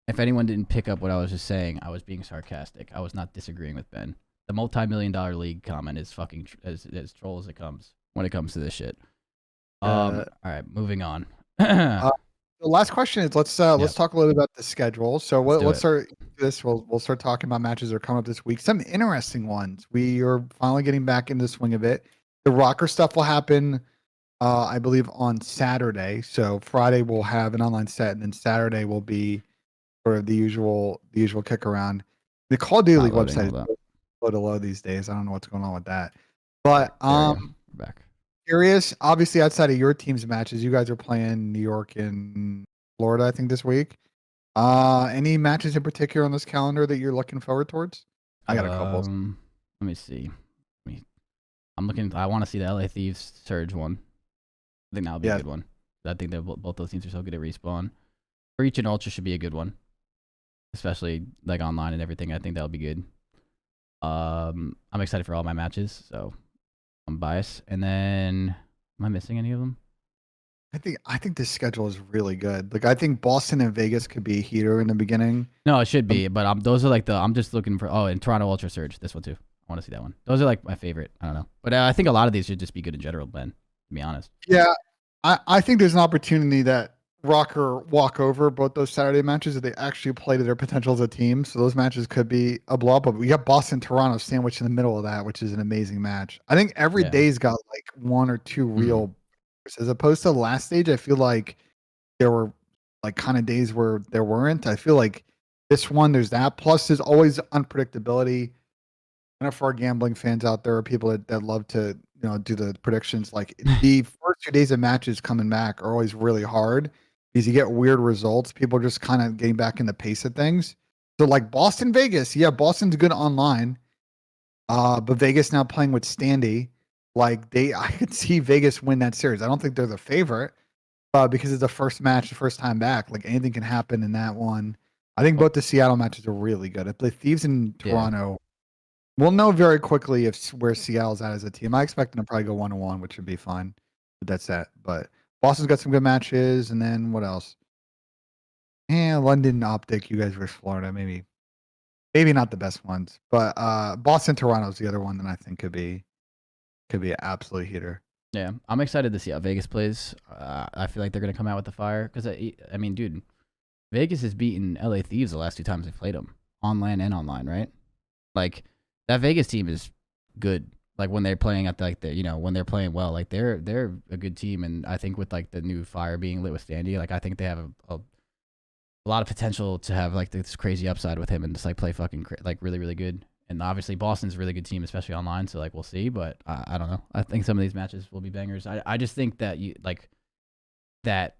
if anyone didn't pick up what I was just saying, I was being sarcastic. I was not disagreeing with Ben. The multi-million-dollar league comment is fucking as troll as it comes when it comes to this shit. All right, moving on. The last question is let's talk a little about the schedule. So let's start this. We'll start talking about matches that are coming up this week. Some interesting ones. We are finally getting back in the swing of it. The ROKKR stuff will happen. I believe on Saturday. So Friday we'll have an online set, and then Saturday will be sort of the usual kick around. The Call of Duty League website is low to low these days. I don't know what's going on with that. But back. Curious, obviously outside of your team's matches, you guys are playing New York and Florida, I think, this week. Any matches in particular on this calendar that you're looking forward towards? I got a couple. Let me see. I'm looking. I want to see the LA Thieves Surge one. I think that'll be a good one. I think that both those teams are so good at respawn. Breach and Ultra should be a good one, especially like online and everything. I think that'll be good. I'm excited for all my matches, so I'm biased. And then, am I missing any of them? I think this schedule is really good. Like I think Boston and Vegas could be a heater in the beginning. No, it should be, but those are like I'm just looking for. Oh, and Toronto Ultra Surge, this one too. I want to see that one. Those are like my favorite. I don't know, but I think a lot of these should just be good in general, Ben. To be honest. Yeah, I think there's an opportunity that ROKKR walk over both those Saturday matches if they actually play to their potential as a team. So those matches could be a blow up. But we got Boston Toronto sandwiched in the middle of that, which is an amazing match. I think every day's got like one or two real, as opposed to the last stage. I feel like there were like kind of days where there weren't. I feel like this one there's that. Plus, there's always unpredictability. I know for our gambling fans out there, are people that love to do the predictions. Like the first 2 days of matches coming back are always really hard because you get weird results. People are just kind of getting back in the pace of things. So like Boston, Vegas, yeah, Boston's good online, but Vegas now playing with Standy. like I could see Vegas win that series. I don't think they're the favorite, because it's the first match, the first time back. Like anything can happen in that one. I think both the Seattle matches are really good. If the Thieves in Toronto, we'll know very quickly if where Seattle's at as a team. I expect them to probably go 1-1, which would be fine. But that's that. But Boston's got some good matches, and then what else? London Optic, you guys versus Florida, maybe not the best ones, but Boston Toronto's the other one that I think could be an absolute heater. Yeah, I'm excited to see how Vegas plays. I feel like they're gonna come out with the fire because I mean, dude, Vegas has beaten LA Thieves the last 2 times they played them, on land and online, right? Like that Vegas team is good. Like when they're playing at when they're playing well, like they're a good team, and I think with like the new fire being lit with Standy, like I think they have a lot of potential to have like this crazy upside with him and just like play fucking like really really good. And obviously Boston's a really good team, especially online. So like we'll see, but I don't know. I think some of these matches will be bangers. I just think that you like that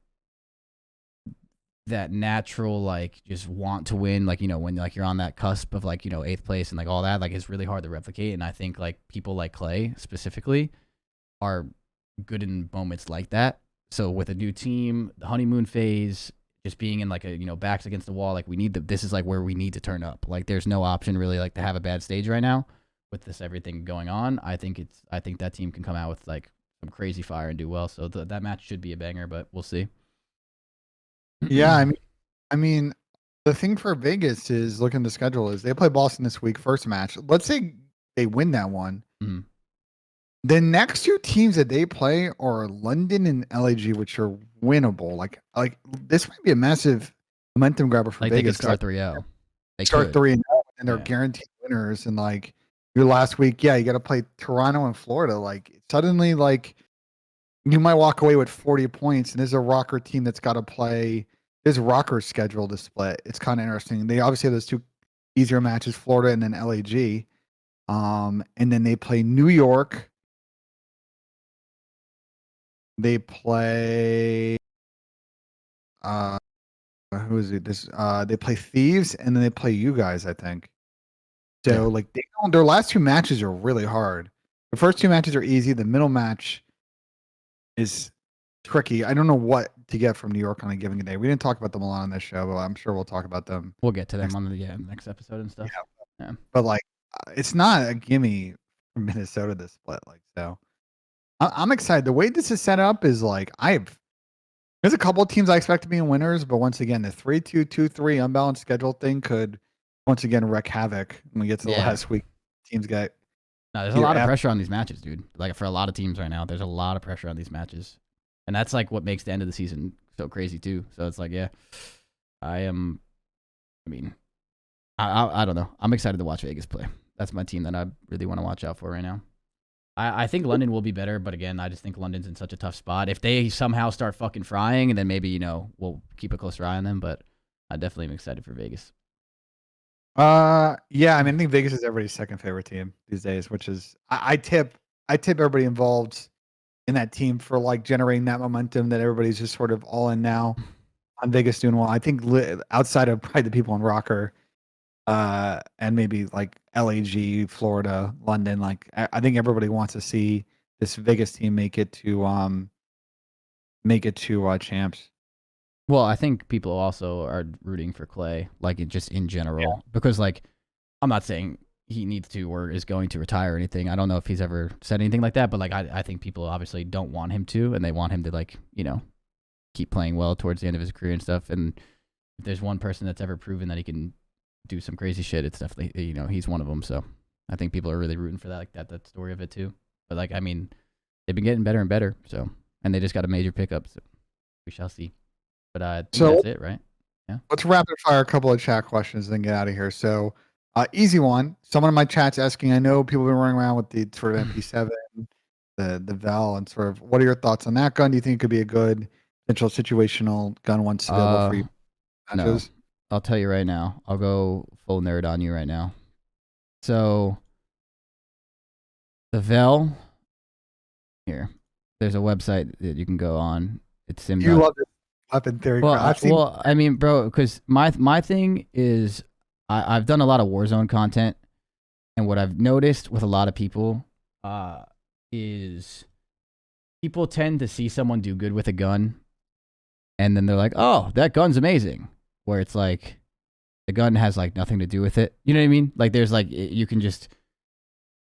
natural like just want to win, like when like you're on that cusp of like 8th place and like all that, like it's really hard to replicate. And I think like people like Clay specifically are good in moments like that. So with a new team, the honeymoon phase, just being in like a backs against the wall, like this is like where we need to turn up. Like there's no option really like to have a bad stage right now with this everything going on. I think that team can come out with like some crazy fire and do well. So that match should be a banger, but we'll see. Yeah, I mean, the thing for Vegas is looking at the schedule is they play Boston this week, first match. Let's say they win that one. Mm-hmm. The next 2 teams that they play are London and LAG, which are winnable. Like this might be a massive momentum grabber for Vegas. They could start 3-0. They start 3-0, and they're guaranteed winners. And like your last week, you got to play Toronto and Florida. Like suddenly, like you might walk away with 40 points, and there's a ROKKR team that's got to play. There's ROKKR's schedule to split. It's kind of interesting. They obviously have those 2 easier matches, Florida and then LAG. And then they play New York. They play who is it? They play Thieves, and then they play you guys, I think. So like their last 2 matches are really hard. The first 2 matches are easy. The middle match is tricky. I don't know what to get from New York on a given day. We didn't talk about them a lot on this show, but I'm sure we'll talk about them. We'll get to them on the next episode and stuff. Yeah. But like it's not a gimme from Minnesota to split. Like so. I'm excited. The way this is set up is like there's a couple of teams I expect to be in winners, but once again, the 3-2, 2-3 unbalanced schedule thing could once again wreak havoc when we get to the last week. Teams get there's a lot of pressure on these matches, dude. Like for a lot of teams right now, there's a lot of pressure on these matches, and that's like what makes the end of the season so crazy too. So it's like, I don't know. I'm excited to watch Vegas play. That's my team that I really want to watch out for right now. I think London will be better, but again, I just think London's in such a tough spot. If they somehow start fucking frying, and then maybe, we'll keep a closer eye on them, but I definitely am excited for Vegas. Yeah, I think Vegas is everybody's second favorite team these days, which is I tip everybody involved in that team for like generating that momentum that everybody's just sort of all in now on Vegas doing well. I think outside of probably the people in ROKKR, and maybe like LAG, Florida, London, like I think everybody wants to see this Vegas team make it to champs. Well, I think people also are rooting for Clay, like just in general, because like I'm not saying he needs to or is going to retire or anything. I don't know if he's ever said anything like that, but like I think people obviously don't want him to, and they want him to like keep playing well towards the end of his career and stuff. And if there's one person that's ever proven that he can do some crazy shit, it's definitely he's one of them. So I think people are really rooting for that, like that story of it too. But like they've been getting better and better. So, and they just got a major pickup. So we shall see. But I think that's it, right? Yeah. Let's rapid fire a couple of chat questions and then get out of here. So easy one. Someone in my chat's asking, I know people have been running around with the sort of MP7, the Vel, and sort of what are your thoughts on that gun? Do you think it could be a good potential situational gun once available for you? No. I'll tell you right now. I'll go full nerd on you right now. So the Vel, here, there's a website that you can go on. It's sim. You love it. Weapon theory. Well, I mean, bro, because my thing is I've done a lot of Warzone content, and what I've noticed with a lot of people, is people tend to see someone do good with a gun, and then they're like, "Oh, that gun's amazing." Where it's like the gun has like nothing to do with it. You know what I mean? Like there's like you can just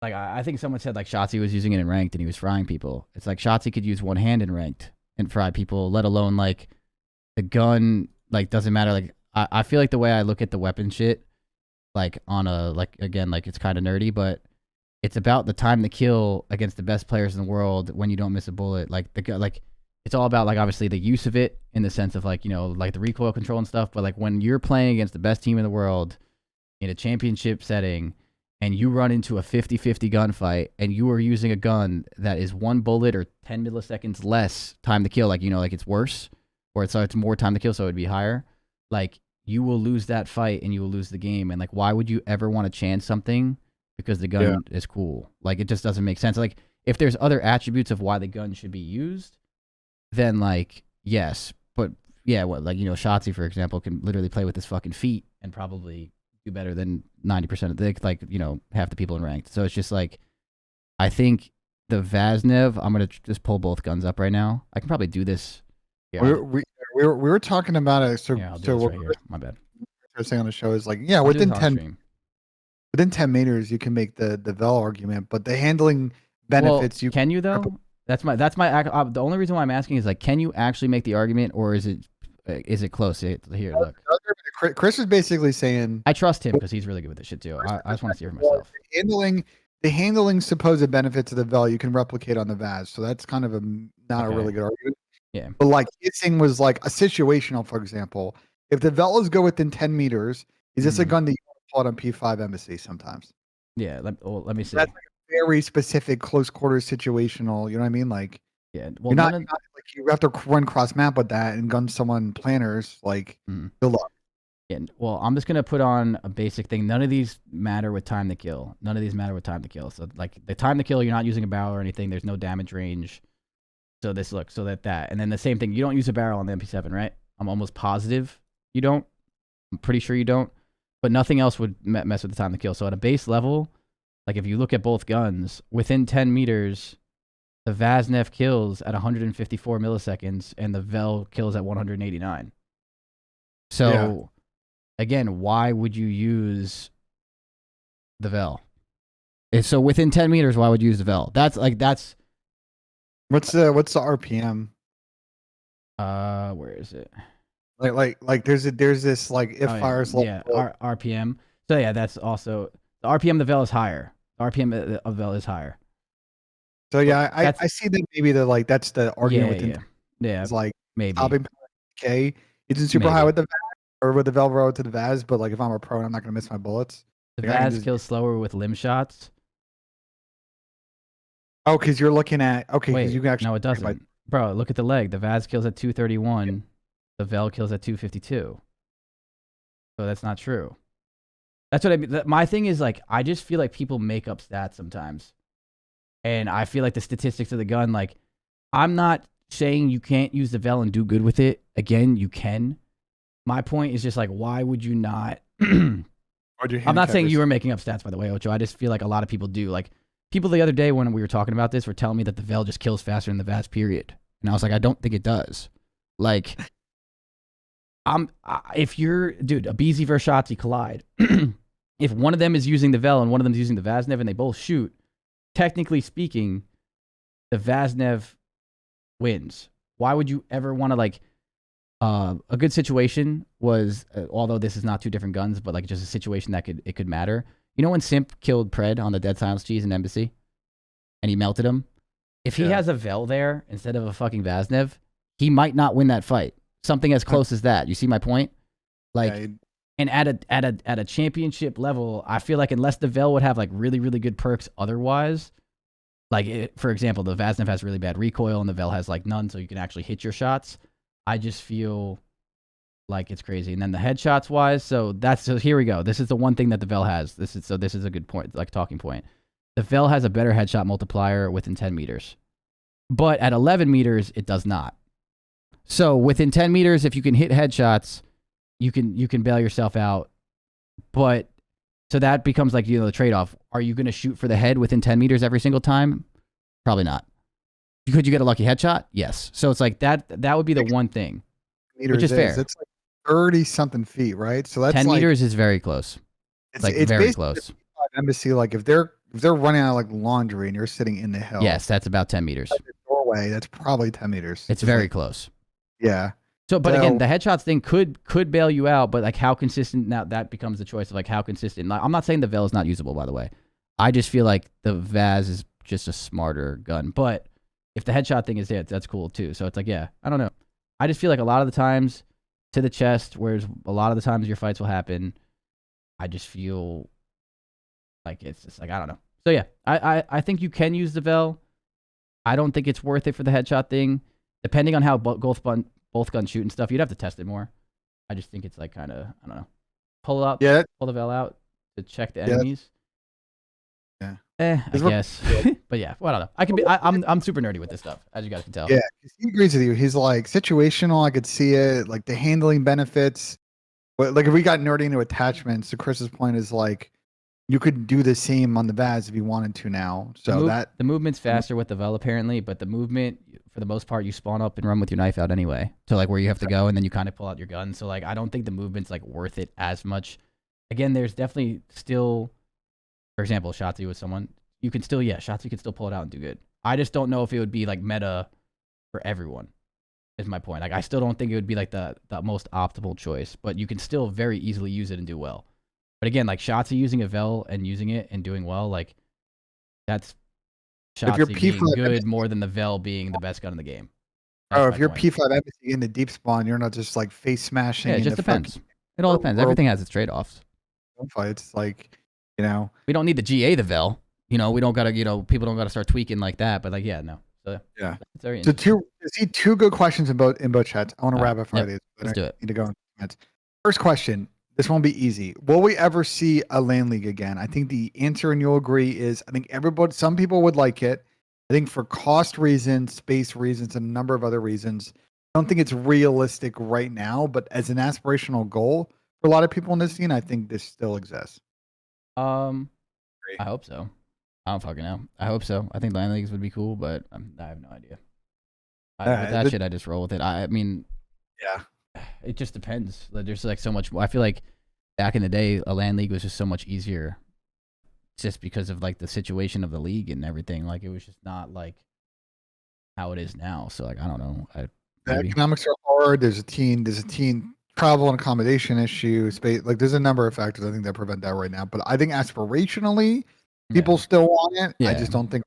like I think someone said like Shotzi was using it in ranked and he was frying people. It's like Shotzi could use one hand in ranked and fry people, let alone like the gun like doesn't matter. Like I feel like the way I look at the weapon shit, like on a like again like it's kind of nerdy, but it's about the time to kill against the best players in the world when you don't miss a bullet. Like like it's all about like obviously the use of it in the sense of like, you know, like the recoil control and stuff. But like when you're playing against the best team in the world in a championship setting and you run into a 50-50 gunfight and you are using a gun that is 1 bullet or 10 milliseconds less time to kill, like, you know, like it's worse or it's more time to kill, so it'd be higher. Like you will lose that fight and you will lose the game. And like, why would you ever want to chance something because the gun is cool? Like it just doesn't make sense. Like if there's other attributes of why the gun should be used, then like yes, but yeah, what like, you know, Shotzi for example can literally play with his fucking feet and probably do better than 90% of the like, you know, half the people in ranked. So it's just like I think the Vaznev, I'm gonna just pull both guns up right now. I can probably do this. Yeah, we were talking about it. So yeah, I'll do this right here. My bad. What saying on the show is like, yeah, within 10 meters you can make the Vel argument, but the handling benefits can you though? That's my the only reason why I'm asking is like, can you actually make the argument, or is it close? Here, look. Chris is basically saying I trust him because he's really good with this shit too. I just want to see it for myself. The handling supposed benefits of the Vel you can replicate on the Vaz, so that's kind of not a really good argument. Yeah, but like his thing was like a situational. For example, if the Velas go within 10 meters, is this a gun that you want to pull out on P5 Embassy sometimes? Yeah, let me see. That's like a very specific close quarters situational. You know what I mean? Like, yeah, well, you're not like you have to run cross map with that and gun someone planners. Like, good luck. Yeah, well, I'm just gonna put on a basic thing. None of these matter with time to kill. None of these matter with time to kill. So like the time to kill, you're not using a barrel or anything. There's no damage range. So this look, so that, and then the same thing. You don't use a barrel on the MP7, right? I'm almost positive you don't. I'm pretty sure you don't. But nothing else would mess with the time to kill. So at a base level, like if you look at both guns, within 10 meters, the Vaznev kills at 154 milliseconds and the Vel kills at 189. So again, why would you use the Vel? So within 10 meters, why would you use the Vel? That's what's the RPM? Where is it? Like there's this like if fires RPM. So yeah, that's also the RPM. The Vel is higher. The RPM of Vel is higher. So yeah, I see that maybe that's the argument within. Yeah, it's like maybe topping K isn't super high with the Vaz or with the Vel relative to the Vaz, but like if I'm a pro and I'm not gonna miss my bullets. The Vaz kills slower with limb shots. Oh, because you're looking at because you can actually. No, it doesn't, bro. Look at the leg. The Vaz kills at 231. Yeah. The Vel kills at 252. So that's not true. That's what I mean. My thing is like I just feel like people make up stats sometimes, and I feel like the statistics of the gun. Like I'm not saying you can't use the Vel and do good with it. Again, you can. My point is just like, why would you not? I'm not saying you were making up stats, by the way, Ocho. I just feel like a lot of people do. Like people the other day when we were talking about this were telling me that the Vel just kills faster than the Vaz, period. And I was like, I don't think it does. Like, if you're, dude, a BZ versus Shotzi collide. If one of them is using the Vel and one of them is using the Vaznev and they both shoot, technically speaking, the Vaznev wins. Why would you ever want to like? A good situation was, although this is not two different guns, but like just a situation that could matter. You know when Simp killed Pred on the Dead Silence cheese in Embassy, and he melted him. If he has a Vel there instead of a fucking Vaznev, he might not win that fight. Something as close as that. You see my point? Like, and at a championship level, I feel like unless the Vel would have like really really good perks otherwise, like for example, the Vaznev has really bad recoil and the Vel has like none, so you can actually hit your shots. I just feel like it's crazy. And then the headshots wise, so here we go. This is the one thing that the Vel has. This is a good point, like talking point. The Vel has a better headshot multiplier within 10 meters. But at 11 meters, it does not. So within 10 meters, if you can hit headshots, you can bail yourself out. But so that becomes like, you know, the trade-off. Are you going to shoot for the head within 10 meters every single time? Probably not. Could you get a lucky headshot? Yes. So it's like that would be the one thing, which is fair. It's like 30 something feet, right? So that's 10 like, meters is very close. Like it's very basically close. embassy. Like if they're running out of like laundry and you're sitting in the hill. Yes, that's about 10 meters. Like the doorway, that's probably 10 meters. It's very close. Yeah. So, but again, the headshots thing could bail you out, but like how consistent, now that becomes the choice of like how consistent. Like, I'm not saying the Vel is not usable, by the way. I just feel like the Vaz is just a smarter gun. But if the headshot thing is there, that's cool too. So it's like, yeah, I don't know. I just feel like a lot of the times to the chest, whereas a lot of the times your fights will happen, I just feel like it's just like, I don't know. So yeah, I think you can use the Vel. I don't think it's worth it for the headshot thing. Depending on how both guns shoot and stuff, you'd have to test it more. I just think it's like kind of, I don't know. Pull the Vel out to check the enemies. Yeah. I guess. But yeah, well, I don't know. I'm super nerdy with this stuff, as you guys can tell. Yeah, he agrees with you. He's like situational. I could see it. Like the handling benefits. But like if we got nerdy into attachments, to Chris's point is like you could do the same on the Vaz if you wanted to now. So the movement's faster with the Vel apparently, but the movement for the most part you spawn up and run with your knife out anyway. So like where you have to go and then you kind of pull out your gun. So like I don't think the movement's like worth it as much. Again, there's definitely still, for example, Shotzi with someone, you can still, Shotzi can still pull it out and do good. I just don't know if it would be like meta for everyone, is my point. Like I still don't think it would be like the most optimal choice, but you can still very easily use it and do well. But again, like Shotzi using a Vel and using it and doing well, like that's Shotzi being good more than the Vel being the best gun in the game. If you're P5 embassy in the deep spawn, you're not just like face smashing. Yeah, it just depends. It all depends. Everything has its trade-offs. Fights, like, you know, we don't need the GA the Vel. You know, we don't gotta, people don't gotta start tweaking like that. But like, yeah, no. So yeah, it's very interesting. Two good questions in both chats. I want to wrap up for these. Let's do it. Need to go. First question. This won't be easy. Will we ever see a LAN league again? I think the answer, and you'll agree, is I think some people would like it. I think for cost reasons, space reasons, and a number of other reasons, I don't think it's realistic right now. But as an aspirational goal for a lot of people in this scene, I think this still exists. I hope so. I don't fucking know. I hope so. I think LAN leagues would be cool, but I have no idea. With that shit, I just roll with it. I mean, yeah. It just depends. There's like so much. I feel like back in the day, a LAN league was just so much easier, just because of like the situation of the league and everything. Like it was just not like how it is now. So like I don't know. The economics are hard. There's a teen travel and accommodation issue. Space, like there's a number of factors I think that prevent that right now. But I think aspirationally, people still want it. Yeah. I just don't think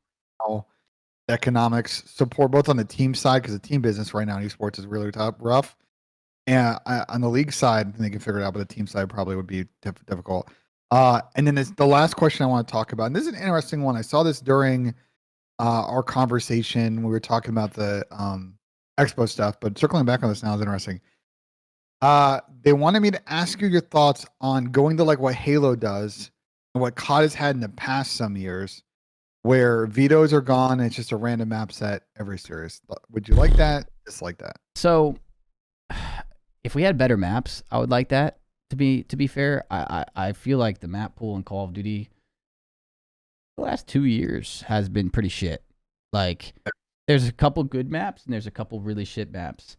economics support both on the team side, because the team business right now in esports is really rough. And on the league side, they can figure it out, but the team side probably would be difficult. And then the last question I want to talk about, and this is an interesting one. I saw this during our conversation. We were talking about the Expo stuff, but circling back on this now is interesting. They wanted me to ask you your thoughts on going to like what Halo does and what COD has had in the past some years, where vetoes are gone and it's just a random map set every series. Would you like that? Dislike that? So if we had better maps, I would like that. To be fair, I feel like the map pool in Call of Duty the last 2 years has been pretty shit. Like there's a couple good maps and there's a couple really shit maps.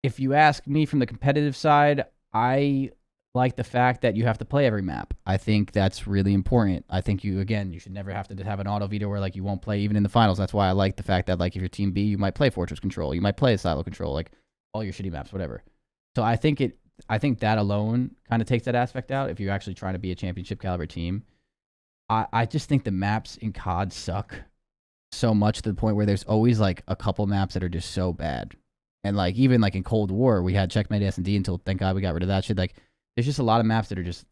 If you ask me from the competitive side, I like the fact that you have to play every map. I think that's really important. I think you should never have to have an auto veto where like you won't play even in the finals. That's why I like the fact that like if you're Team B, you might play Fortress Control, you might play Silo Control, like all your shitty maps, whatever. So I think that alone kind of takes that aspect out if you're actually trying to be a championship caliber team. I just think the maps in COD suck so much to the point where there's always like a couple maps that are just so bad. And like even like in Cold War, we had Checkmate S&D until thank God we got rid of that shit. Like there's just a lot of maps that are just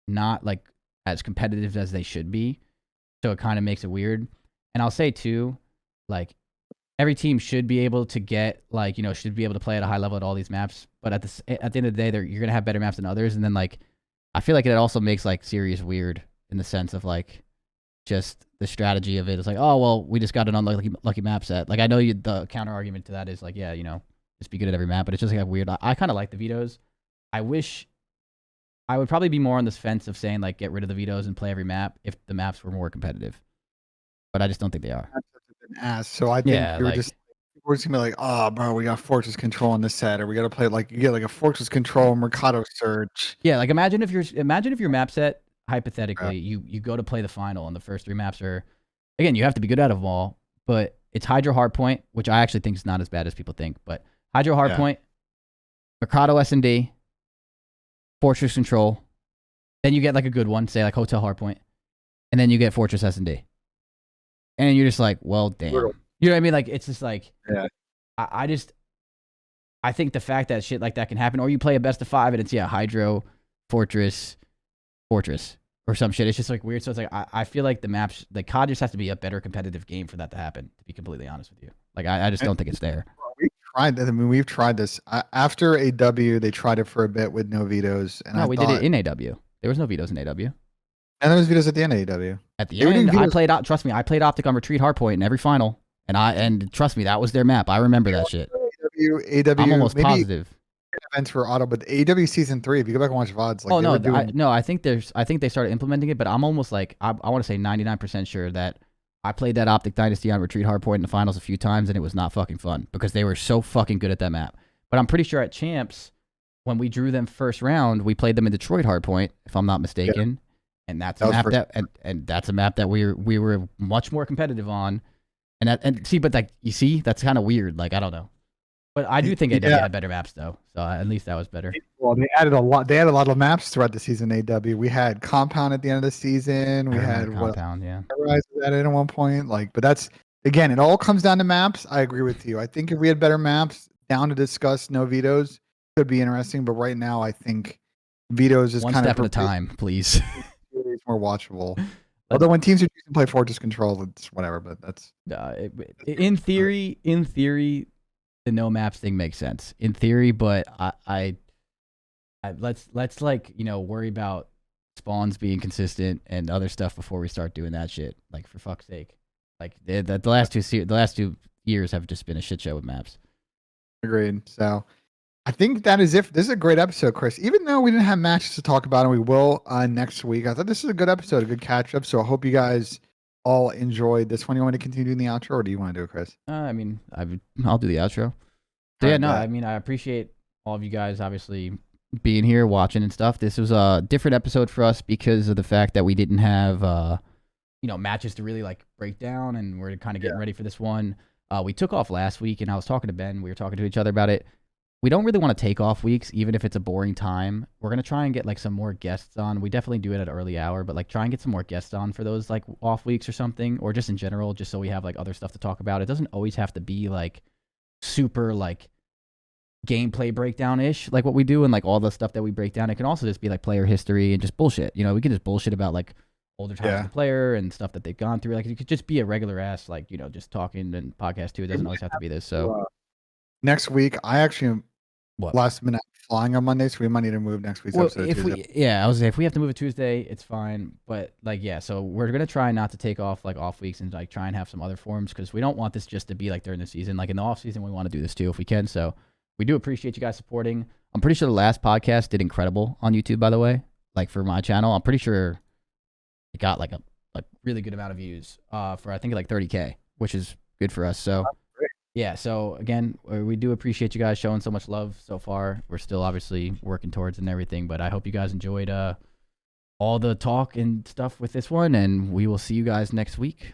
not like as competitive as they should be. So it kind of makes it weird. And I'll say too, like every team should be able to get like, should be able to play at a high level at all these maps. But at the end of the day, you're going to have better maps than others. And then like, I feel like it also makes like series weird in the sense of like just the strategy of it. It's like, oh, well, we just got an unlucky map set. Like I know the counter argument to that is like, yeah, just be good at every map, but it's just like weird. I kind of like the vetoes. I wish I would probably be more on this fence of saying like get rid of the vetoes and play every map if the maps were more competitive. but I just don't think they are. Asked. So I think Yeah, like we're just gonna be like, oh, bro, we got Fortress Control on this set, or we gotta play like you get like a Fortress Control Mercado Search. yeah, like imagine if your map set hypothetically you go to play the final and the first 3 maps are, again, you have to be good out of them all, but it's Hydro Hardpoint, which I actually think is not as bad as people think, but Hydro Hardpoint, Mercado S&D, Fortress Control, then you get like a good one, say like Hotel Hardpoint, and then you get Fortress S&D. And you're just like, well, damn. You know what I mean? Like, it's just like, I think the fact that shit like that can happen, or you play a best of 5 and it's, Hydro, Fortress, or some shit. It's just like weird. So it's like, I feel like the maps, like COD just has to be a better competitive game for that to happen, to be completely honest with you. Like, I just don't think it's there. We've tried this. After AW, they tried it for a bit with no vetoes. And we did it in AW. There was no vetoes in AW. And there was vetoes at the end of AW. At the end, I played Optic on Retreat Hardpoint in every final, and trust me, that was their map. I remember that shit. AW, I'm almost positive. Events for auto, but AW season 3. If you go back and watch VODs, like I think they started implementing it, but I'm almost like I want to say 99% sure that I played that Optic Dynasty on Retreat Hardpoint in the finals a few times, and it was not fucking fun because they were so fucking good at that map. But I'm pretty sure at Champs, when we drew them first round, we played them in Detroit Hardpoint, if I'm not mistaken. Yeah. And that's a map that's a map that we were much more competitive on, but like you see, that's kind of weird. Like I don't know, but I do think AW had better maps though, so at least that was better. Well, they added a lot. They had a lot of maps throughout the season. AW, we had Compound at the end of the season. We had Compound, Rise was added at one point. Like, but that's again, it all comes down to maps. I agree with you. I think if we had better maps, down to discuss, no vetoes, could be interesting. But right now, I think vetoes is one kind step at a time, please. It's more watchable. Although when teams are choosing to play Fortress Control, it's whatever. But that's in theory, the no maps thing makes sense in theory. But I let's like worry about spawns being consistent and other stuff before we start doing that shit. Like for fuck's sake, like the last 2 years have just been a shit show with maps. Agreed. So I think that is it. This is a great episode, Chris. Even though we didn't have matches to talk about, and we will next week, I thought this is a good episode, a good catch up. So I hope you guys all enjoyed this one. You want me to continue doing the outro, or do you want to do it, Chris? I mean, I'll do the outro. So I mean, I appreciate all of you guys obviously being here, watching and stuff. This was a different episode for us because of the fact that we didn't have matches to really like break down, and we're kind of getting ready for this one. We took off last week, and I was talking to Ben. We were talking to each other about it. We don't really want to take off weeks, even if it's a boring time. We're going to try and get like some more guests on. We definitely do it at an early hour, but like try and get some more guests on for those like off weeks or something, or just in general, just so we have like other stuff to talk about. It doesn't always have to be like super like gameplay breakdown-ish, like what we do and like all the stuff that we break down. It can also just be like player history and just bullshit. We can just bullshit about like older times of the player and stuff that they've gone through. Like it could just be a regular ass, like, just talking and podcast too. It doesn't always have to be this. So next week, I actually am last minute flying on Monday, so we might need to move next week's episode. I was saying, if we have to move it Tuesday, it's fine. But like, so we're gonna try not to take off like off weeks and like try and have some other forms, because we don't want this just to be like during the season. Like in the off season, we want to do this too if we can. So we do appreciate you guys supporting. I'm pretty sure the last podcast did incredible on YouTube, by the way. Like for my channel, I'm pretty sure it got like a really good amount of views for I think like 30K, which is good for us. So yeah, so again, we do appreciate you guys showing so much love so far. We're still obviously working towards and everything, but I hope you guys enjoyed all the talk and stuff with this one, and we will see you guys next week.